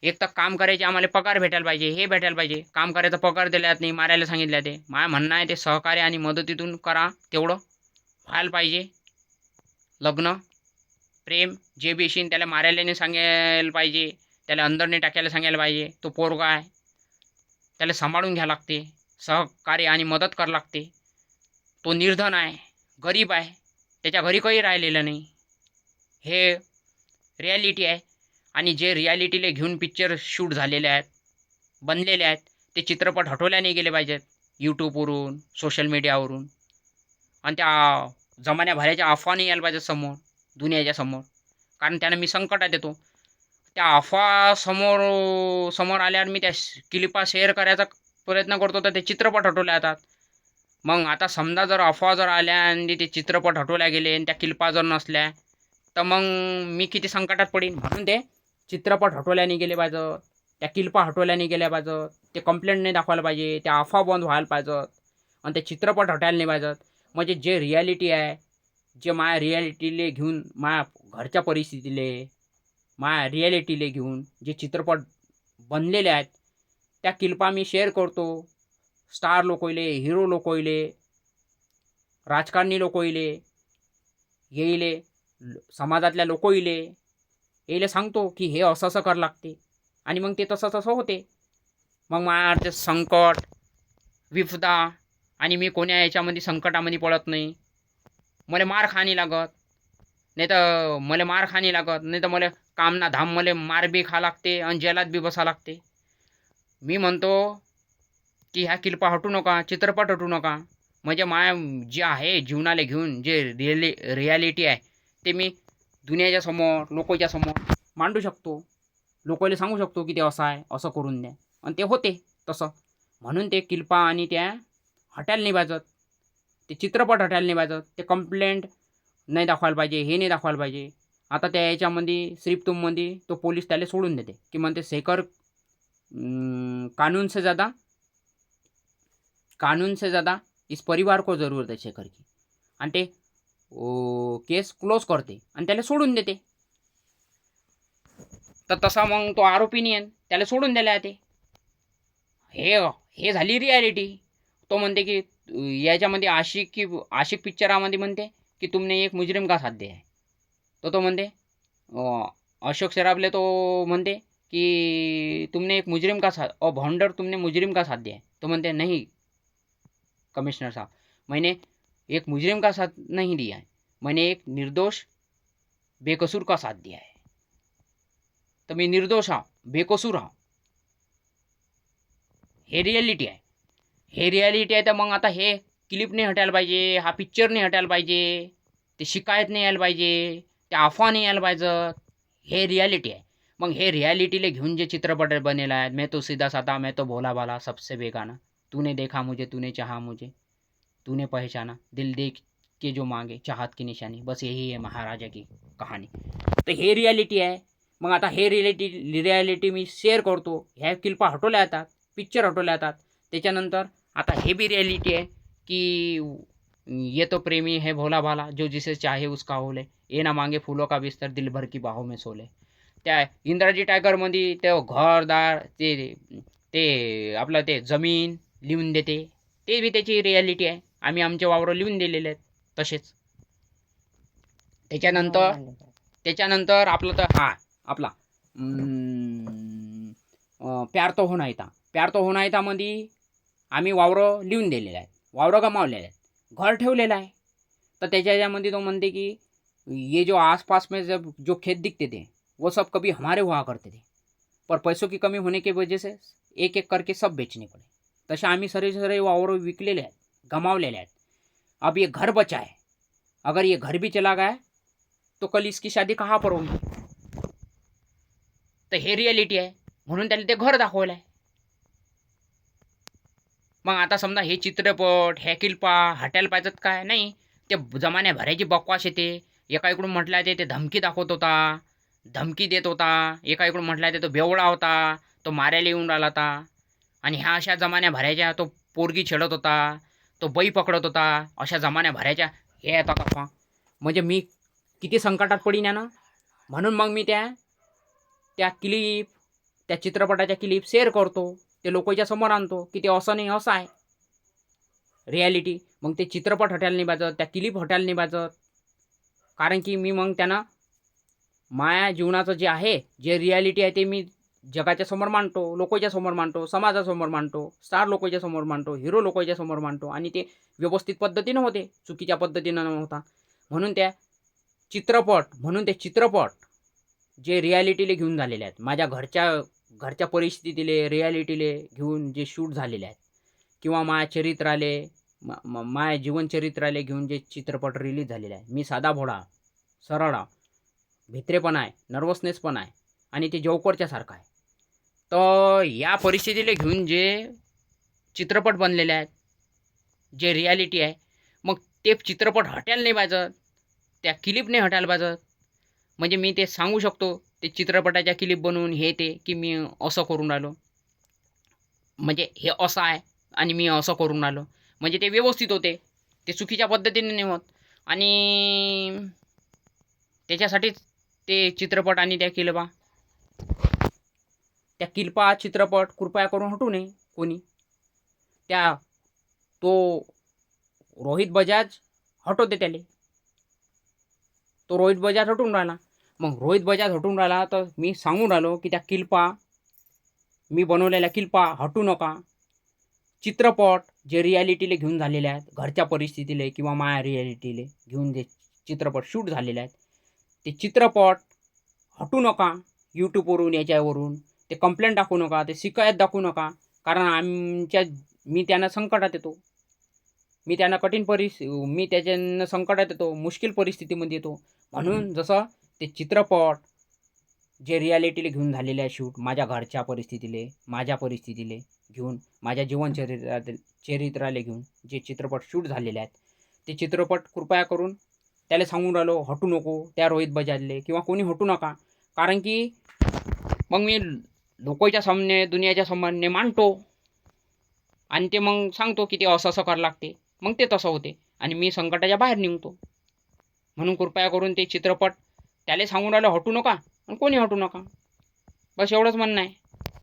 [SPEAKER 1] एक तर काम करायचे आम्हाला पगार भेटायला पाहिजे, हे भेटायला पाहिजे. काम करायचा पगार दिल्यात नाही, मारायला सांगितलं ते. माझं म्हणणं आहे ते सहकार्य आणि मदतीतून करा, तेवढं व्हायला पाहिजे. लग्न प्रेम जे बी असेल त्याला मारायला नाही सांगायला पाहिजे, त्याला अंदर नाही टाकायला सांगायला पाहिजे. तो पोरगा आहे, त्याला सांभाळून घ्या लागते, सहकार्य आणि मदत करावं लागते. तो निर्धन आहे, गरीब आहे, त्याच्या घरी काही राहिलेलं नाही. हे रियालिटी आहे. आणि जे रियालिटीला घेऊन पिक्चर शूट झालेले आहेत, बनलेले आहेत, ते चित्रपट हटवल्या नाही गेले पाहिजेत यूट्यूबवरून, सोशल मीडियावरून. आणि त्या जमान्याभराच्या अफवा नाही यायला पाहिजे समोर, दुनियाच्या समोर. कारण त्यानं मी संकटात येतो. त्या अफवा समोर आल्यावर मी त्या क्लिपा शेअर करायचा प्रयत्न करतो तर ते चित्रपट हटवले जातात. मग आता समजा जर अफवा जर आल्या आणि ते चित्रपट हटवल्या गेले आणि त्या क्लिपा जर नसल्या तर मग मी किती संकटात पडीन. म्हणून ते चित्रपट हटवल्याने गेले पाहिजे, त्या क्लिपा हटवल्याने गेल्या पाहिजे, ते कंप्लेंट नाही दाखवायला पाहिजे, त्या अफवा बंद व्हायला पाहिजेत आणि ते चित्रपट हटायला नाही पाहिजेत. म्हणजे जे रियालिटी आहे, जे माझ्या रियालिटीले घेऊन माझ्या घरच्या परिस्थितीले माझ्या रियालिटीले घेऊन जे चित्रपट बनलेले आहेत त्या क्लिपा मी शेअर करतो. स्टार लोकले, हिरो लोकले, राजकारणी लोकले, येईले समाजातल्या लोकले यायला सांगतो की हे असं असं करावं लागते आणि मग ते तसं तसं होते. मग माझ्या संकट विपदा आणि मी कोण्या याच्यामध्ये संकटामध्ये पडत नाही. मला मार खाणी लागत नाही तर मला काम ना धाम मला मार बी खा लागते आणि जेलात बी बसा लागते. मी म्हणतो की ह्या क्लिपा हटू नका, चित्रपट हटू नका. म्हणजे माया जे आहे जीवनाला घेऊन जे रियालिटी आहे ते मी दुनियाच्या समोर लोकांच्या समोर मांडू शकतो. लोकांना सांगू शकतो की ते असं आहे, असं करून द्या आणि ते होते तसं. म्हणून ते क्लिपा आणि त्या हटायला नाही पाहिजेत, ते चित्रपट हटायला नाही पाहिजेत, ते कंप्लेंट नाही दाखवायला पाहिजे, हे नाही दाखवायला पाहिजे. आता त्या याच्यामध्ये श्रीप्तूममध्ये तो पोलीस त्याला सोडून देते की म्हणते शेखर कानून से ज़्यादा इस परिवार को ज़रूरत है शेखर की. आणि ते केस क्लोज करते आणि त्याला सोडून देते. तर तसा मग तो आरोपी नाही आहे, त्याला सोडून द्यायला ते. हे झाली रियालिटी. तो म्हणते की याच्यामध्ये आशिक पिक्चरामध्ये म्हणते की तुमने एक मुजरिम का साथ दिया है. तो म्हणते अशोक सराफले तो म्हणते कि तुमने एक मुजरिम का साथ और भॉन्डर तुमने मुजरिम का साथ दिया है. तो म्हणते नहीं कमिश्नर साहब, मैंने एक मुजरिम का साथ नहीं दिया है, मैंने एक निर्दोष बेकसूर का साथ दिया है. तर मी निर्दोष आहो, बेकसूर आहो. हे रियालिटी आहे. हे रियालिटी आहे. तर मग आता हे क्लिप नाही हटायला पाहिजे, हा पिक्चर नाही हटायला पाहिजे, ते शिकायत नाही यायला पाहिजे, त्या अफवा नाही यायला पाहिजे. हे रियालिटी आहे. मग हे रियालिटीला घेऊन जे चित्रपट बनेला आहेत, मैं तो सीधा साधा, मैं तो भोला भाला, सबसे बेगाना, तूने देखा मुझे, तूने चाहा मुझे, तूने पहचाना, दिल देख के जो मांगे, चाहत की निशानी, बस यही है महाराजा की कहाणी. तर हे रियालिटी आहे. मग आता हे रियालिटी मी शेअर करतो. ह्या क्लिपा हटवल्या जातात, पिक्चर हटवल्या जातात. त्याच्यानंतर आता हे बी रियालिटी आहे की ये तो प्रेमी है भोला भाला, जो जिसे चाहे उसका होले, ये ना मांगे फुलों का बिस्तर, दिल भर की बाहों में सोले. त्या इंद्राजी टायगरमध्ये ते घरदार ते ते आपलं ते जमीन लिहून देते, ते बी त्याची रियालिटी आहे. आम्ही आमचे वावर लिहून दिलेले आहेत तसेच. त्याच्यानंतर आपलं तर आपला प्यार तो होना था. प्यार तो होना था मध्ये आम्ही वावरं लिहून दिलेले आहेत, वावरं गमावलेले आहेत, घर ठेवलेलं आहे. तर त्याच्यामध्ये तो म्हणते की ये जो आसपास में जब जो खेत दिखते थे वो सब कभी हमारे हुआ करते थे, पर पैसों की कमी होने की वजह से एक एक करके सब बेचने पड़े. तसे आम्ही सरे वावरं विकलेले आहेत, गमावलेले आहेत. अब ये घर बचा है, अगर ये घर भी चला गया तो कल इसकी शादी कहाँ पर होगी. तर हे रियालिटी आहे. म्हणून त्याला ते घर दाखवलं आहे. मग आता समजा हे चित्रपट ह्या क्लिपा हटायला पाहिजेत काय. नाही, ते जमान्या भरायची बकवास येते. एका इकडून म्हटलं ते धमकी दाखवत होता, धमकी देत होता. एका इकडून म्हटलं तो बेवडा होता, तो मारायला येऊन राहिला होता. आणि ह्या अशा जमान्या भरायच्या, तो पोरगी छेडत होता, तो बाई पकडत होता, अशा जमान्या भरायच्या. हे आता का म्हणजे मी किती संकटात पडीन ना. म्हणून मग मी त्या क्लिप, त्या चित्रपटाच्या क्लिप शेअर करतो, ते लोकांच्या समोर आणतो की ते असं नाही, असं आहे रियालिटी. मग ते चित्रपट हटायला नाही पाहिजे, त्या क्लिप हटायला नाही पाहिजे. कारण की मी मग त्यांना माझ्या जीवनाचं जे आहे, जे रियालिटी आहे ते मी जगाच्या समोर मांडतो, लोकांच्या समोर मांडतो, समाजासमोर मांडतो, स्टार लोकांच्या समोर मांडतो, हिरो लोकांच्या समोर मांडतो. आणि ते व्यवस्थित पद्धतीनं होते, चुकीच्या पद्धतीनं न होता. म्हणून ते चित्रपट जे रियालिटीले घेऊन झालेले आहेत, माझ्या घरच्या परिस्थितीले रियालिटीले घेऊन जे शूट झालेले आहेत, किंवा माझ्या चरित्राले माझ्या जीवनचरित्राले घेऊन जे चित्रपट रिलीज झालेले आहे. मी साधा भोळा, सरळ भित्रेपणा आहे, नर्वसनेस पण आहे, आणि ते जोकरच्या सारखं आहे. तर या परिस्थितीला घेऊन जे चित्रपट बनलेले आहेत, जे रियालिटी आहे, मग ते चित्रपट हटायला नाही पाहिजे, त्या क्लिप नाही हटायला पाहिजे. म्हणजे मी ते सांगू शकतो ते चित्रपटाच्या क्लिप बनवून हे ते की मी असं करून राहिलो, म्हणजे हे असं आहे आणि मी असं करून राहिलो, म्हणजे ते व्यवस्थित होते, ते चुकीच्या पद्धतीने नाही होत. आणि त्याच्यासाठीच ते चित्रपट आणि त्या किल्पा चित्रपट कृपया करून हटू नये कोणी. त्या तो रोहित बजाज हटवते त्याले, तो रोहित बजाज हटून राहिला. मग रोहित बजाज हटून राहिला तर मी सांगून राहिलो की त्या किल्पा, मी बनवलेल्या किल्पा हटू नका. चित्रपट जे रियालिटीले घेऊन झालेले आहेत, घरच्या परिस्थितीले किंवा माया रियालिटीले घेऊन जे चित्रपट शूट झालेले आहेत, ते चित्रपट हटू नका. यूट्यूबवरून याच्यावरून ते कंप्लेंट दाखवू नका, ते शिकायत दाखवू नका. कारण मी त्यांना संकटात येतो, मी त्याच्यानं संकटात येतो, मुश्किल परिस्थितीमध्ये येतो. म्हणून जसं ते चित्रपट जे रियालिटीले घेऊन झालेले आहे शूट, माझ्या घरच्या परिस्थितीले, माझ्या परिस्थितीले घेऊन, माझ्या चरित्राला घेऊन जे चित्रपट शूट झालेले आहेत, ते चित्रपट कृपया करून त्याला सांगून राहिलो हटू नको. त्या रोहित बजाजले किंवा कोणी हटू नका. कारण की मग मी लोकांच्या सामने, दुनियाच्या सामने मांडतो आणि ते मग सांगतो की ते असं असं करावं लागते, मग ते तसं होते आणि मी संकटाच्या बाहेर निघतो. म्हणून कृपया करून ते चित्रपट त्याला सांगून राहिलो हटू नका आणि कोणी हटू नका. बस एवढंच म्हणणं आहे.